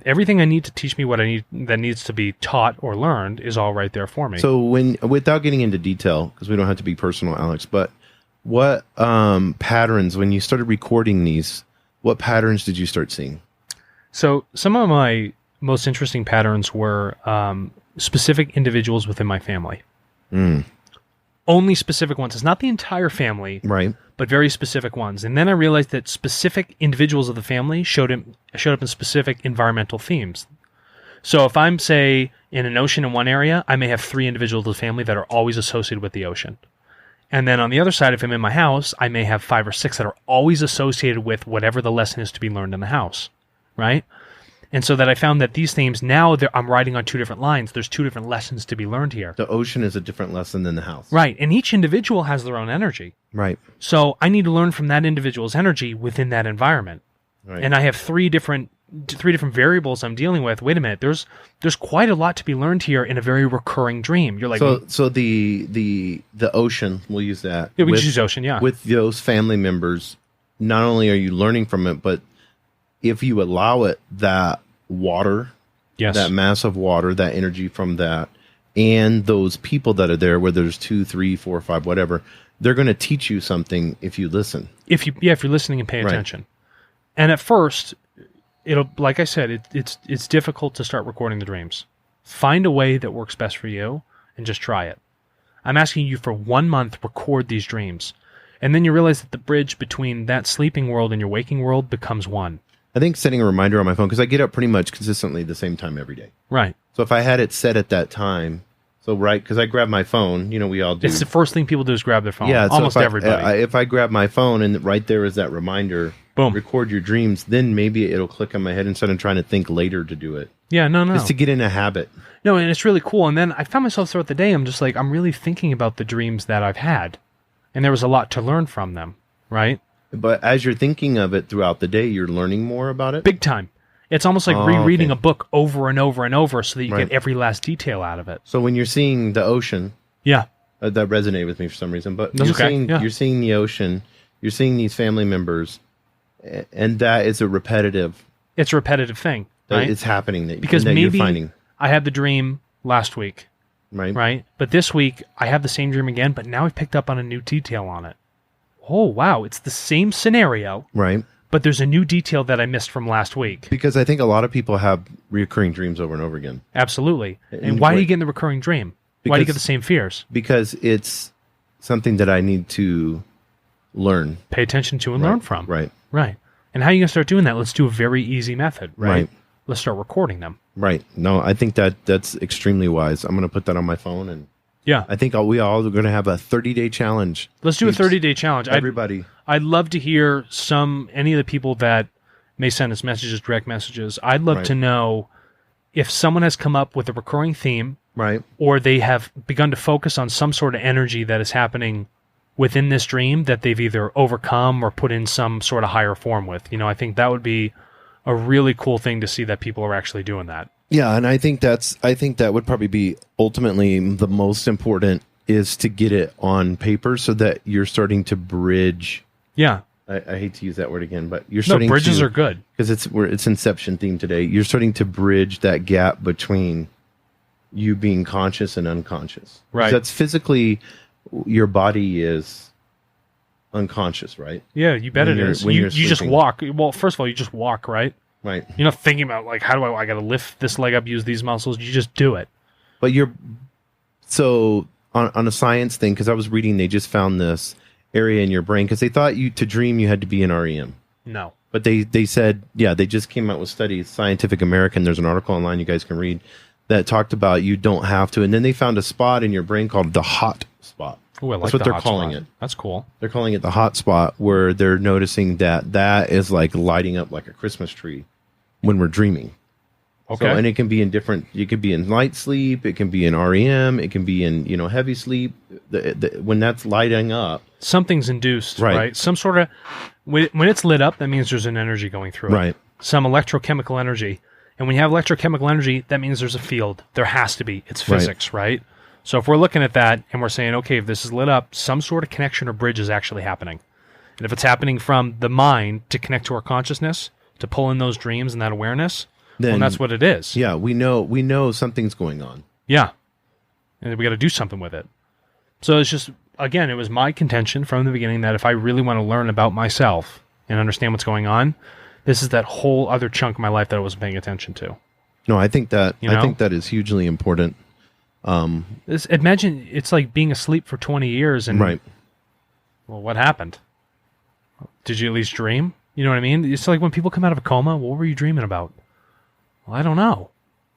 Everything I need to teach me what I need that needs to be taught or learned is all right there for me. So without getting into detail, because we don't have to be personal, Alex, but what patterns, when you started recording these, what patterns did you start seeing? So some of my most interesting patterns were specific individuals within my family. Only specific ones. It's not the entire family, right? But very specific ones. And then I realized that specific individuals of the family showed up in specific environmental themes. So if I'm, say, in an ocean in one area, I may have 3 individuals of the family that are always associated with the ocean. And then on the other side, if I'm in my house, I may have 5 or 6 that are always associated with whatever the lesson is to be learned in the house, right? And so that I found that these themes, now I'm riding on 2 different lines. There's 2 different lessons to be learned here. The ocean is a different lesson than the house. Right. And each individual has their own energy. Right. So I need to learn from that individual's energy within that environment. Right. And I have 3 different variables I'm dealing with. Wait a minute. There's quite a lot to be learned here in a very recurring dream. You're like, so the ocean, we'll use that. Yeah, we just use ocean, yeah. With those family members, not only are you learning from it, but if you allow it, that water, that mass of water, that energy from that, and those people that are there, whether there's 2, 3, 4, 5, whatever, they're going to teach you something if you listen. If you're listening and pay attention. And at first, it'll, like I said, it's difficult to start recording the dreams. Find a way that works best for you and just try it. I'm asking you for 1 month, record these dreams. And then you realize that the bridge between that sleeping world and your waking world becomes one. I think setting a reminder on my phone, because I get up pretty much consistently the same time every day. Right. So if I had it set at that time, because I grab my phone, we all do. It's the first thing people do is grab their phone. Yeah, almost everybody. If I grab my phone and right there is that reminder, boom, record your dreams, then maybe it'll click on my head instead of trying to think later to do it. Yeah, no. Just to get in a habit. No, and it's really cool. And then I found myself throughout the day, I'm really thinking about the dreams that I've had. And there was a lot to learn from them, right? But as you're thinking of it throughout the day, you're learning more about it? Big time. It's almost like rereading a book over and over and over so that you get every last detail out of it. So when you're seeing the ocean, that resonated with me for some reason, but you're seeing the ocean, you're seeing these family members, and that is a repetitive... It's a repetitive thing, right? It's happening because that maybe you're finding. I had the dream last week, right? But this week, I have the same dream again, but now I've picked up on a new detail on it. Oh, wow, it's the same scenario. Right. But there's a new detail that I missed from last week. Because I think a lot of people have recurring dreams over and over again. Absolutely. And why do you get in the recurring dream? Why do you get the same fears? Because it's something that I need to learn. Pay attention to and learn from. Right. Right. And how are you going to start doing that? Let's do a very easy method, right? Let's start recording them. Right. No, I think that's extremely wise. I'm going to put that on my phone and... Yeah. I think we all are going to have a 30-day challenge. Let's do a 30-day challenge. Everybody. I'd love to hear any of the people that may send us messages, direct messages. I'd love to know if someone has come up with a recurring theme, or they have begun to focus on some sort of energy that is happening within this dream that they've either overcome or put in some sort of higher form with. I think that would be a really cool thing to see that people are actually doing that. Yeah, and I think that would probably be ultimately the most important, is to get it on paper so that you're starting to bridge. Yeah. I hate to use that word again, but you're starting bridges are good. Because it's Inception theme today. You're starting to bridge that gap between you being conscious and unconscious. Right. That's physically, your body is unconscious, right? Yeah, you bet it is. You just walk. Well, first of all, you just walk, right? Right. You're not thinking about, how do I got to lift this leg up, use these muscles. You just do it. But so on a science thing, because I was reading, they just found this area in your brain, because they thought to dream you had to be in REM. No. But they said, they just came out with studies, Scientific American, there's an article online you guys can read, that talked about you don't have to. And then they found a spot in your brain called the hot spot. Ooh, That's what they're calling it. That's cool. They're calling it the hot spot, where they're noticing that is like lighting up like a Christmas tree when we're dreaming. Okay. So, and it can be in it could be in light sleep, it can be in REM, it can be in, heavy sleep. When that's lighting up, something's induced, right? Some sort of, when it's lit up, that means there's an energy going through it. Right. Some electrochemical energy. And when you have electrochemical energy, that means there's a field. There has to be. It's physics, right? So if we're looking at that and we're saying, okay, if this is lit up, some sort of connection or bridge is actually happening. And if it's happening from the mind to connect to our consciousness, to pull in those dreams and that awareness, then that's what it is. Yeah, we know something's going on. Yeah. And we got to do something with it. So it's just, again, it was my contention from the beginning that if I really want to learn about myself and understand what's going on, this is that whole other chunk of my life that I wasn't paying attention to. No, I think that is hugely important. Imagine it's like being asleep for 20 years and right. Well, what happened? Did you at least dream? You know what I mean? It's like when people come out of a coma, what were you dreaming about? Well, I don't know.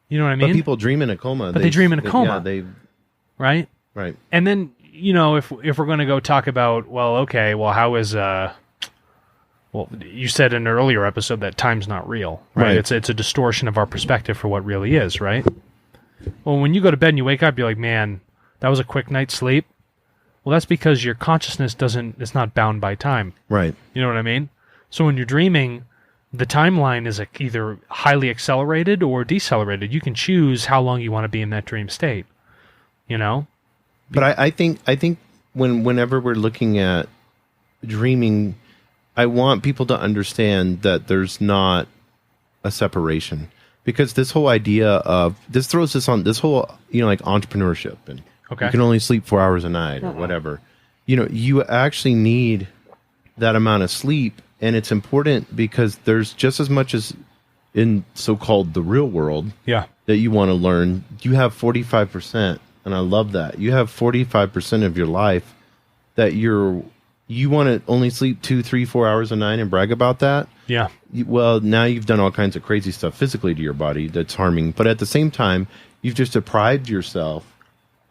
You know what I mean? But people dream in a coma. But they dream in a coma. Yeah, right? Right. And then, if we're going to go talk about, how is you said in an earlier episode that time's not real, right? It's a distortion of our perspective for what really is, right? Well, when you go to bed and you wake up, you're like, man, that was a quick night's sleep. Well, that's because your consciousness it's not bound by time. Right. You know what I mean? So when you're dreaming, the timeline is either highly accelerated or decelerated. You can choose how long you want to be in that dream state, But I think whenever we're looking at dreaming, I want people to understand that there's not a separation, because this whole idea of this throws us on this whole, like entrepreneurship and you can only sleep 4 hours a night or whatever. You actually need that amount of sleep, and it's important because there's just as much as in so-called the real world that you want to learn. You have 45%, and I love that. You have 45% of your life that you want to only sleep 2, 3, 4 hours a night and brag about that. Yeah. Well, now you've done all kinds of crazy stuff physically to your body that's harming. But at the same time, you've just deprived yourself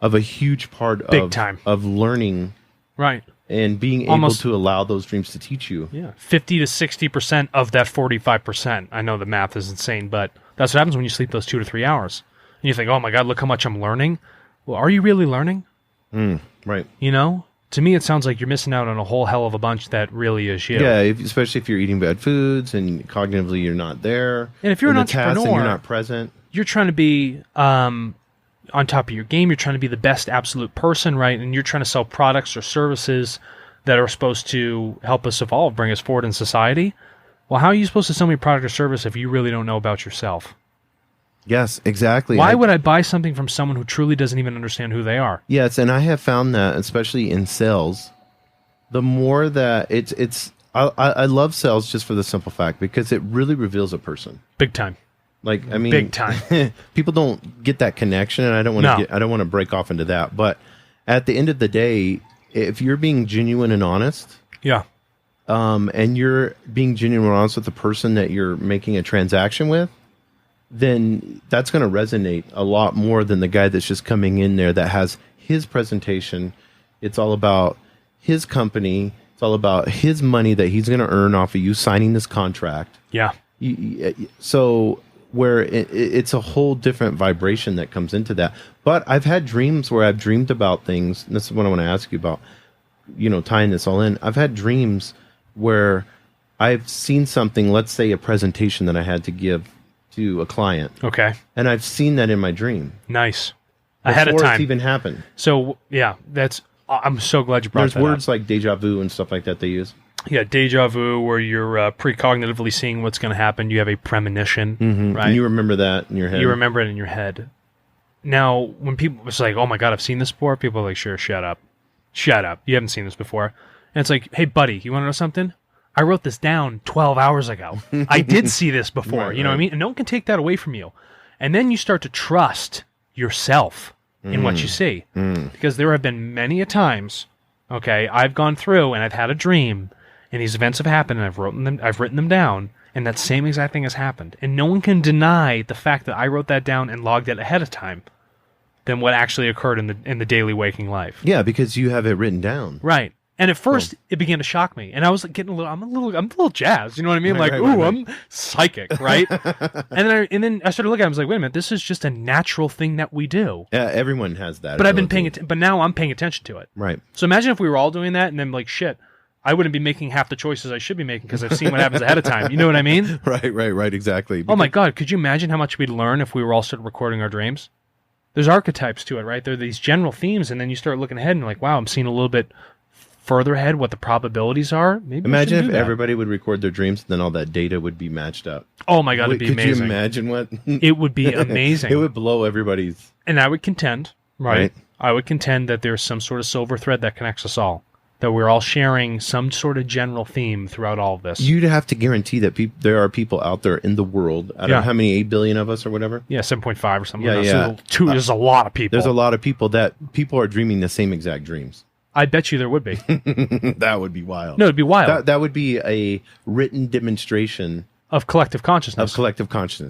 of a huge part of learning. Right. And being able to allow those dreams to teach you. Yeah. 50 to 60% of that 45%. I know the math is insane, but that's what happens when you sleep those 2 to 3 hours. And you think, oh my God, look how much I'm learning. Well, are you really learning? Right. To me, it sounds like you're missing out on a whole hell of a bunch that really is you. Yeah, especially if you're eating bad foods and cognitively you're not there. And if you're an entrepreneur, and you're not present, you're trying to be on top of your game. You're trying to be the best absolute person, right? And you're trying to sell products or services that are supposed to help us evolve, bring us forward in society. Well, how are you supposed to sell me a product or service if you really don't know about yourself? Yes, exactly. Why would I buy something from someone who truly doesn't even understand who they are? Yes, and I have found that, especially in sales, the more that I love sales just for the simple fact because it really reveals a person. Big time. Big time. People don't get that connection, and I don't want to break off into that. But at the end of the day, if you're being genuine and honest, and you're being genuine and honest with the person that you're making a transaction with, then that's going to resonate a lot more than the guy that's just coming in there that has his presentation. It's all about his company. It's all about his money that he's going to earn off of you signing this contract. Yeah. So where it's a whole different vibration that comes into that. But I've had dreams where I've dreamed about things. And this is what I want to ask you about, tying this all in. I've had dreams where I've seen something, let's say a presentation that I had to give to a client. Okay. And I've seen that in my dream. Nice. Ahead of time. Before it's even happened. So, yeah, I'm so glad you brought that up. There's words like deja vu and stuff like that they use. Yeah, deja vu, where you're precognitively seeing what's going to happen. You have a premonition, right? And you remember that in your head. You remember it in your head. Now, when people, it's like, oh my God, I've seen this before. People are like, sure, shut up. Shut up. You haven't seen this before. And it's like, hey, buddy, you want to know something? I wrote this down 12 hours ago. I did see this before. Right, you know what I mean? And no one can take that away from you. And then you start to trust yourself in what you see. Because there have been many a times, okay, I've gone through and I've had a dream and these events have happened and I've written them down, and that same exact thing has happened. And no one can deny the fact that I wrote that down and logged it ahead of time than what actually occurred in the daily waking life. Yeah, because you have it written down. Right. And at first, it began to shock me, and I was getting I'm a little jazzed. You know what I mean? Right, I'm psychic, right? and then I started looking at it. I was like, wait a minute, this is just a natural thing that we do. Yeah, everyone has that. But I've been but now I'm paying attention to it. Right. So imagine if we were all doing that, and then like, shit, I wouldn't be making half the choices I should be making because I've seen what happens ahead of time. You know what I mean? Right, exactly. Oh my God, could you imagine how much we'd learn if we were all started recording our dreams? There's archetypes to it, right? There are these general themes, and then you start looking ahead and you're like, wow, I'm seeing a little bit further ahead what the probabilities are. Maybe imagine if everybody would record their dreams, then all that data would be matched up. Oh my God, it'd be amazing. Could you imagine what? It would be amazing. It would blow everybody's... And I would contend, right? I would contend that there's some sort of silver thread that connects us all. That we're all sharing some sort of general theme throughout all of this. You'd have to guarantee that there are people out there in the world. I don't know how many, 8 billion of us or whatever? Yeah, 7.5 or something. Yeah. So there's a lot of people. There's a lot of people that people are dreaming the same exact dreams. I bet you there would be. That would be wild. No, it'd be wild. That would be a written demonstration of collective consciousness.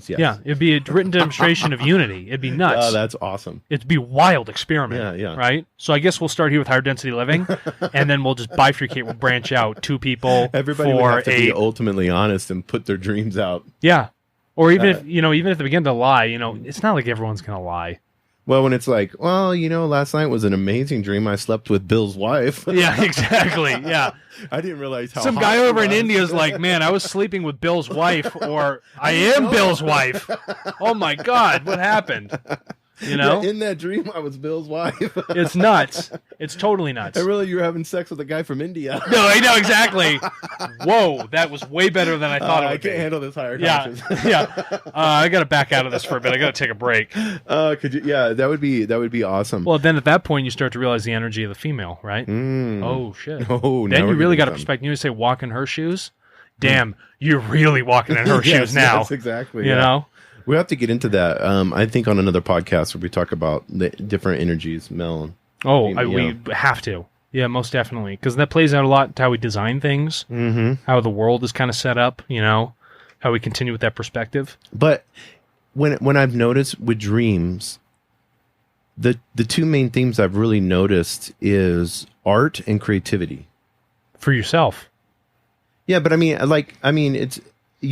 Yes. Yeah, it'd be a written demonstration of unity. It'd be nuts. Oh, that's awesome. It'd be a wild experiment. Yeah. Right? So I guess we'll start here with higher dentensity living, and then we'll just bifurcate. We'll branch out 2 people. Everybody would have to be ultimately honest and put their dreams out. Yeah. Or even if they begin to lie, it's not like everyone's going to lie. Well, when it's like, well, last night was an amazing dream. I slept with Bill's wife. Yeah, exactly. Yeah. I didn't realize how some guy over in India is like, man, I was sleeping with Bill's wife, or I am Bill's wife. Oh my God, what happened? Yeah, in that dream, I was Bill's wife. It's nuts. It's totally nuts. And really, you were having sex with a guy from India. No, I know exactly. Whoa, that was way better than I thought it would I can't handle this higher consciousness. Yeah. I got to back out of this for a bit. I got to take a break. Could you? Yeah, that would be awesome. Well, then at that point, you start to realize the energy of the female, right? Oh shit. Oh, then you really got a perspective. You say walk in her shoes. Damn, you're really walking in her shoes now. Yes, exactly. You know. We have to get into that. I think on another podcast where we talk about the different energies, male. We have to. Yeah, most definitely, because that plays out a lot to how we design things, how the world is kind of set up. How we continue with that perspective. But when I've noticed with dreams, the 2 main themes I've really noticed is art and creativity for yourself. Yeah, but it's.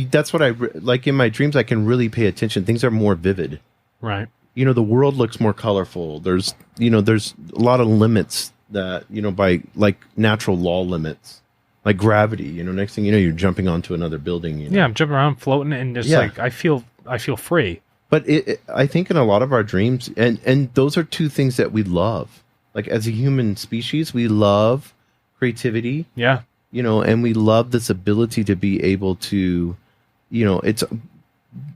That's what I like in my dreams. I can really pay attention. Things are more vivid. Right. The world looks more colorful. There's a lot of limits that, by like natural law limits, like gravity, next thing you know, you're jumping onto another building. Yeah. I'm jumping around, floating, and just like, I feel free. But I think in a lot of our dreams, and those are 2 things that we love. Like as a human species, we love creativity. Yeah. And we love this ability to be able to,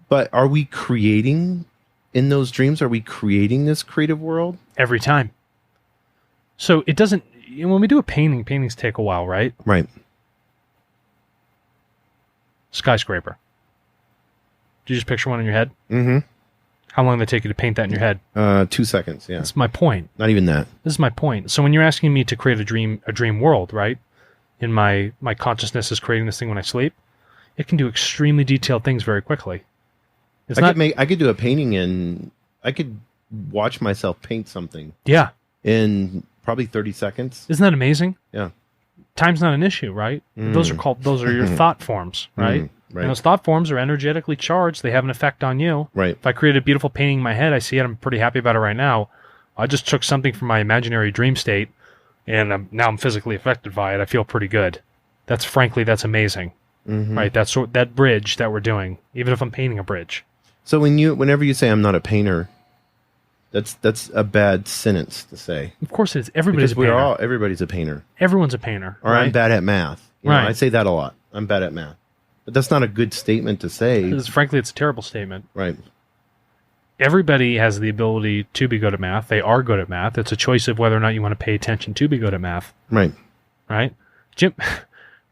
but are we creating in those dreams? Are we creating this creative world? Every time. So it doesn't, when we do a painting, paintings take a while, right? Right. Skyscraper. Did you just picture one in your head? Mm-hmm. How long did it take you to paint that in your head? 2 seconds, yeah. That's my point. Not even that. This is my point. So when you're asking me to create a dream world, right? In my consciousness is creating this thing when I sleep, it can do extremely detailed things very quickly. I could do a painting and I could watch myself paint something. Yeah. In probably 30 seconds. Isn't that amazing? Yeah. Time's not an issue, right? Those are your thought forms, right? Right. And those thought forms are energetically charged. They have an effect on you. Right. If I create a beautiful painting in my head, I see it, I'm pretty happy about it right now. I just took something from my imaginary dream state, and now I'm physically affected by it. I feel pretty good. That's amazing, right? That's that bridge that we're doing, even if I'm painting a bridge. So whenever you say I'm not a painter, that's a bad sentence to say. Of course it is. Everybody's a painter. Everybody's a painter. Everyone's a painter. Or right? I'm bad at math. Right. I say that a lot. I'm bad at math. But that's not a good statement to say. Because frankly, it's a terrible statement. Right. Everybody has the ability to be good at math. They are good at math. It's a choice of whether or not you want to pay attention to be good at math. Right. Right? Jim,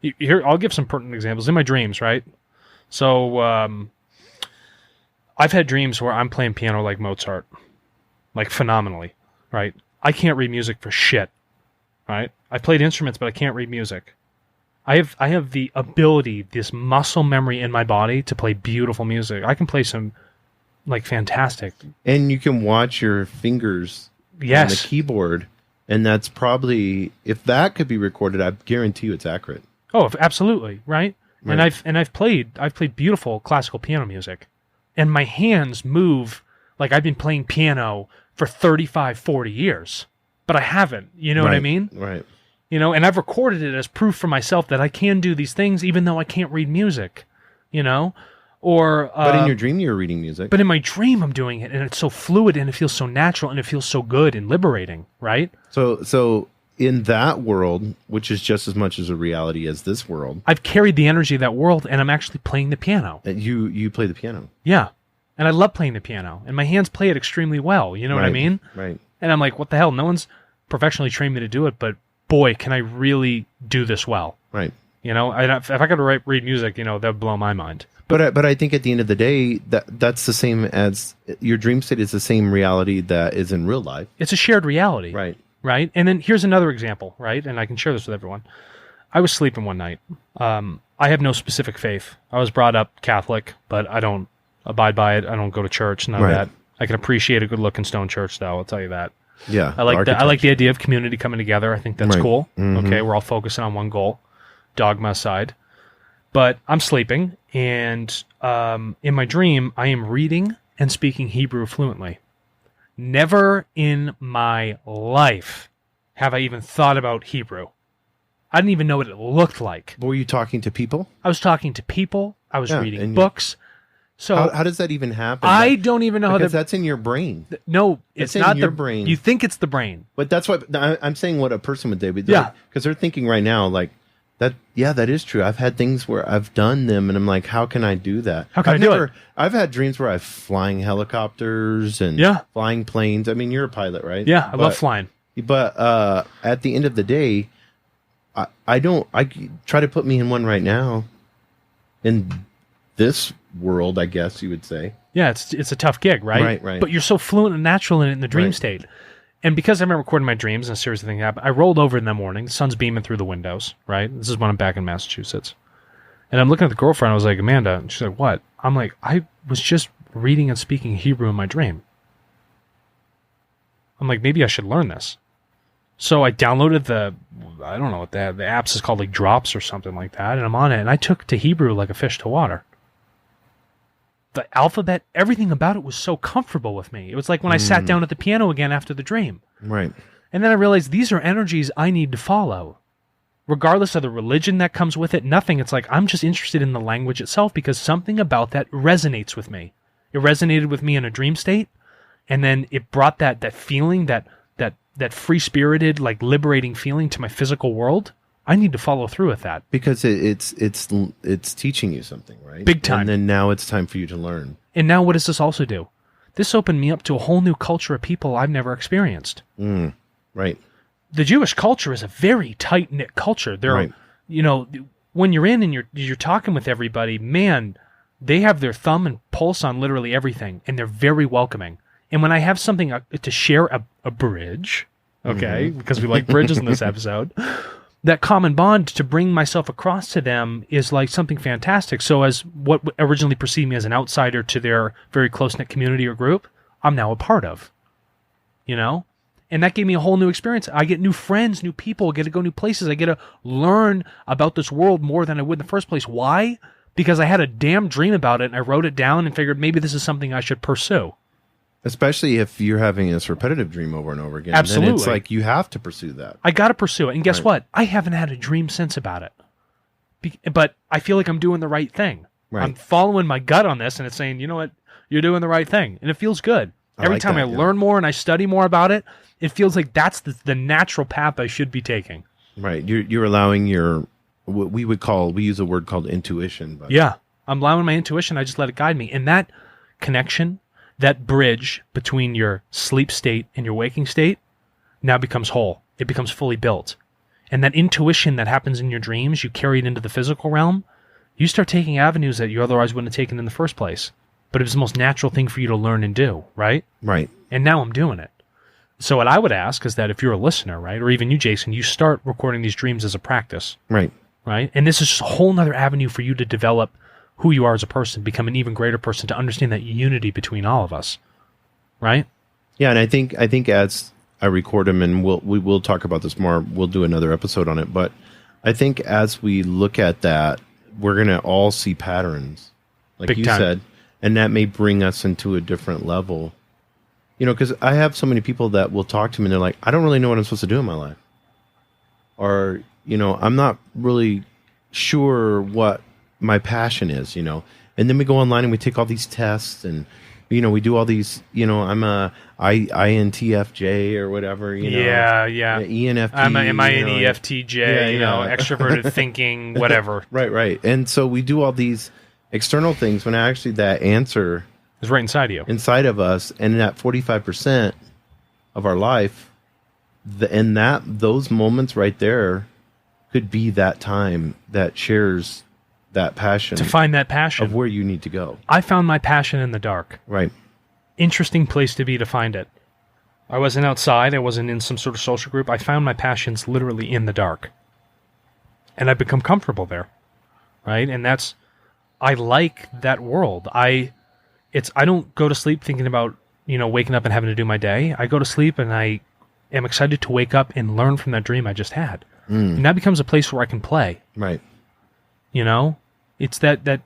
here, I'll give some pertinent examples. In my dreams, right? So, I've had dreams where I'm playing piano like Mozart. Like, phenomenally. Right? I can't read music for shit. Right? I played instruments, but I can't read music. I have the ability, this muscle memory in my body to play beautiful music. I can play some, like, fantastic. And you can watch your fingers on the keyboard, and that's probably, if that could be recorded, I guarantee you it's accurate. Oh, absolutely, right? And I've played beautiful classical piano music, and my hands move like I've been playing piano for 35, 40 years, but I haven't. You know what I mean? Right. and I've recorded it as proof for myself that I can do these things even though I can't read music, or but in your dream you're reading music. But in my dream I'm doing it, and it's so fluid, and it feels so natural, and it feels so good and liberating, right? So in that world, which is just as much as a reality as this world, I've carried the energy of that world, and I'm actually playing the piano. You play the piano. Yeah. And I love playing the piano, and my hands play it extremely well. You know what I mean? Right. And I'm like, what the hell? No one's professionally trained me to do it, but boy, can I really do this well. Right. If I could read music, that would blow my mind. But I think at the end of the day, that's the same as your dream state is the same reality that is in real life. It's a shared reality. Right. Right. And then here's another example, right? And I can share this with everyone. I was sleeping one night. I have no specific faith. I was brought up Catholic, but I don't abide by it. I don't go to church, none of that. I can appreciate a good-looking stone church, though. I'll tell you that. Yeah, I like the idea of community coming together. I think that's cool. Mm-hmm. Okay, we're all focusing on one goal, dogma aside. But I'm sleeping, and in my dream, I am reading and speaking Hebrew fluently. Never in my life have I even thought about Hebrew. I didn't even know what it looked like. Were you talking to people? I was talking to people. I was reading books. So how does that even happen? I don't even know how that's in your brain. No, it's not your brain. You think it's the brain, but that's what I'm saying. What a person would do, because they're thinking right now, like that. Yeah, that is true. I've had things where I've done them, and I'm like, how can I do that? How can I do it? I've had dreams where I'm flying helicopters and flying planes. I mean, you're a pilot, right? Yeah, I love flying. But at the end of the day, I don't. I try to put me in one right now. In this world, I guess you would say. Yeah, it's a tough gig, right? Right. But you're so fluent and natural in it in the dream state. And because I've been recording my dreams and a series of things happen, I rolled over in the morning, the sun's beaming through the windows, right? This is when I'm back in Massachusetts. And I'm looking at the girlfriend, I was like, Amanda, and she's like, what? I'm like, I was just reading and speaking Hebrew in my dream. I'm like, maybe I should learn this. So I downloaded I don't know what the apps is called, like Drops or something like that, and I'm on it, and I took to Hebrew like a fish to water. The alphabet, everything about it was so comfortable with me. It was like when I sat down at the piano again after the dream. Right. And then I realized these are energies I need to follow. Regardless of the religion that comes with it, nothing. It's like I'm just interested in the language itself because something about that resonates with me. It resonated with me in a dream state, and then it brought that feeling, that free-spirited, like liberating feeling to my physical world. I need to follow through with that because it's teaching you something, right? Big time. And then now it's time for you to learn. And now what does this also do? This opened me up to a whole new culture of people I've never experienced. Right. The Jewish culture is a very tight-knit culture. They're, when you're in and you're talking with everybody, man, they have their thumb and pulse on literally everything, and they're very welcoming. And when I have something to share, a bridge, okay, because we like bridges in this episode, that common bond to bring myself across to them is like something fantastic. So as what originally perceived me as an outsider to their very close-knit community or group, I'm now a part of, And that gave me a whole new experience. I get new friends, new people, I get to go new places. I get to learn about this world more than I would in the first place. Why? Because I had a damn dream about it, and I wrote it down and figured maybe this is something I should pursue. Especially if you're having this repetitive dream over and over again. Absolutely. Then it's like you have to pursue that. I got to pursue it. And guess what? I haven't had a dream since about it. But I feel like I'm doing the right thing. Right. I'm following my gut on this, and it's saying, you know what? You're doing the right thing. And it feels good. Every time I learn more and I study more about it, it feels like that's the natural path I should be taking. Right. You're allowing what we use a word called intuition. But yeah. I'm allowing my intuition. I just let it guide me. And that connection, that bridge between your sleep state and your waking state now becomes whole. It becomes fully built. And that intuition that happens in your dreams, you carry it into the physical realm. You start taking avenues that you otherwise wouldn't have taken in the first place. But it was the most natural thing for you to learn and do, right? Right. And now I'm doing it. So what I would ask is that if you're a listener, right, or even you, Jason, you start recording these dreams as a practice. Right. Right? And this is just a whole nother avenue for you to develop who you are as a person, become an even greater person, to understand that unity between all of us, right? Yeah, and I think as I record them, and we will talk about this more, we'll do another episode on it, but I think as we look at that, we're going to all see patterns, like Big you time. said, and that may bring us into a different level. Because I have so many people that will talk to me, and they're like, I don't really know what I'm supposed to do in my life. or, I'm not really sure what my passion is, and then we go online and we take all these tests and, we do all these, I'm a INTFJ or whatever, Yeah. ENFP. I'm an ENFTJ, extroverted thinking, whatever. Right. And so we do all these external things when actually that answer is right inside of you. Inside of us, and that 45% of our life, those moments right there could be that time that shares that passion. To find that passion. Of where you need to go. I found my passion in the dark. Right. Interesting place to be to find it. I wasn't outside. I wasn't in some sort of social group. I found my passions literally in the dark. And I've become comfortable there. Right? And I like that world. I don't go to sleep thinking about, waking up and having to do my day. I go to sleep and I am excited to wake up and learn from that dream I just had. And that becomes a place where I can play. Right. It's that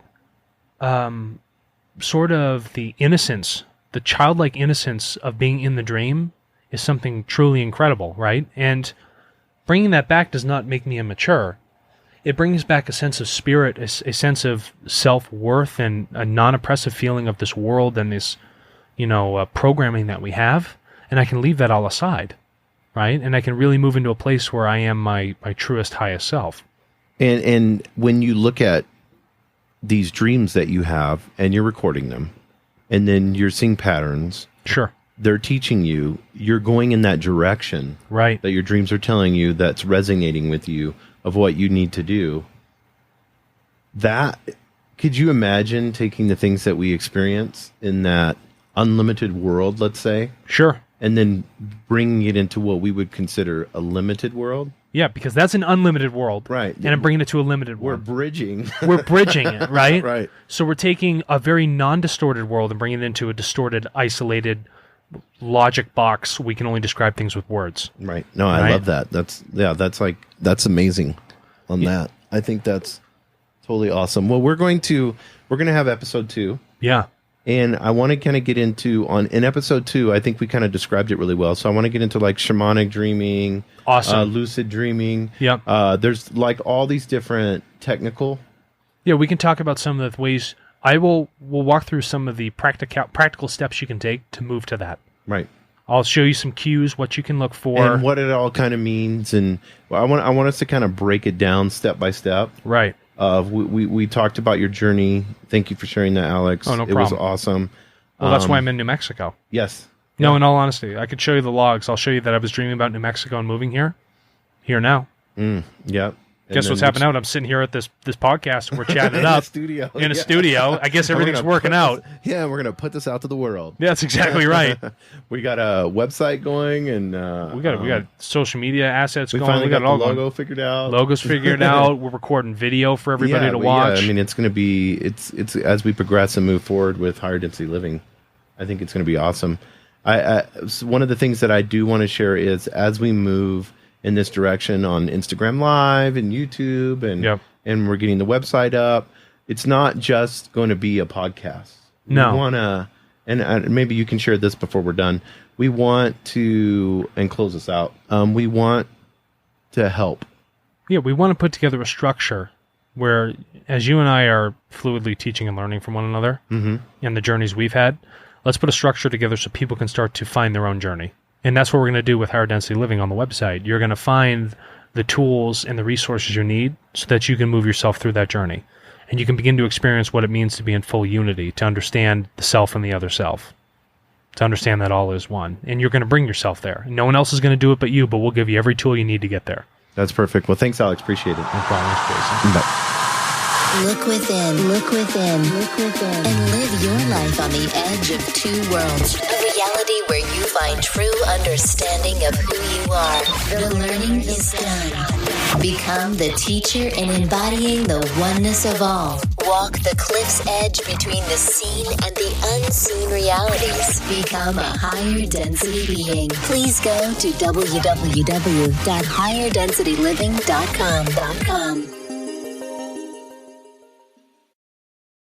sort of the innocence, the childlike innocence of being in the dream is something truly incredible, right? And bringing that back does not make me immature. It brings back a sense of spirit, a sense of self-worth, and a non-oppressive feeling of this world and this, programming that we have. And I can leave that all aside, right? And I can really move into a place where I am my truest, highest self. And when you look at these dreams that you have and you're recording them, and then you're seeing patterns. Sure. They're teaching you, you're going in that direction. Right. That your dreams are telling you, that's resonating with you of what you need to do. Could you imagine taking the things that we experience in that unlimited world, let's say? Sure. And then bringing it into what we would consider a limited world? Yeah, because that's an unlimited world. Right. And I'm bringing it to a limited We're world. bridging. We're bridging it, right? Right. So we're taking a very non-distorted world and bringing it into a distorted, isolated logic box. We can only describe things with words. Right. No, I love that. That's amazing on that. I think that's totally awesome. Well, we're going to have episode 2. Yeah. And I want to kind of get into in episode 2, I think we kind of described it really well. So I want to get into like shamanic dreaming, awesome, lucid dreaming. Yep. There's like all these different technical. Yeah, we can talk about some of the ways. We'll walk through some of the practical steps you can take to move to that. Right. I'll show you some cues, what you can look for, and what it all kind of means. And I want us to kind of break it down step by step. Right. We talked about your journey. Thank you for sharing that, Alex. Oh, no problem. It was awesome. Well, that's why I'm in New Mexico. Yes. No, in all honesty, I could show you the logs. I'll show you that I was dreaming about New Mexico and moving here. Here now. Yep. Guess what's happening out? I'm sitting here at this podcast and we're chatting it up. In a studio. I guess everything's working out. We're going to put this out to the world. Yeah, that's exactly right. We got a website going, and we got social media assets going. Finally we got the all logo figured out. Logos figured out. We're recording video for everybody to watch. Yeah, I mean, it's going to be it's as we progress and move forward with higher density living. I think it's going to be awesome. One of the things that I do want to share is as we move in this direction on Instagram Live and YouTube, and we're getting the website up. It's not just going to be a podcast. No. We want to, and maybe you can share this before we're done. We want to, and close this out, we want to help. Yeah, we want to put together a structure where, as you and I are fluidly teaching and learning from one another and the journeys we've had, let's put a structure together so people can start to find their own journey. And that's what we're going to do with Higher Density Living on the website. You're going to find the tools and the resources you need so that you can move yourself through that journey. And you can begin to experience what it means to be in full unity, to understand the self and the other self, to understand that all is one. And you're going to bring yourself there. No one else is going to do it but you, but we'll give you every tool you need to get there. That's perfect. Well, thanks, Alex. Appreciate it. No problem, Jason. Bye. Look within, and live your life on the edge of two worlds. A reality where you find true understanding of who you are. The learning is done. Become the teacher in embodying the oneness of all. Walk the cliff's edge between the seen and the unseen realities. Become a higher density being. Please go to www.higherdensityliving.com.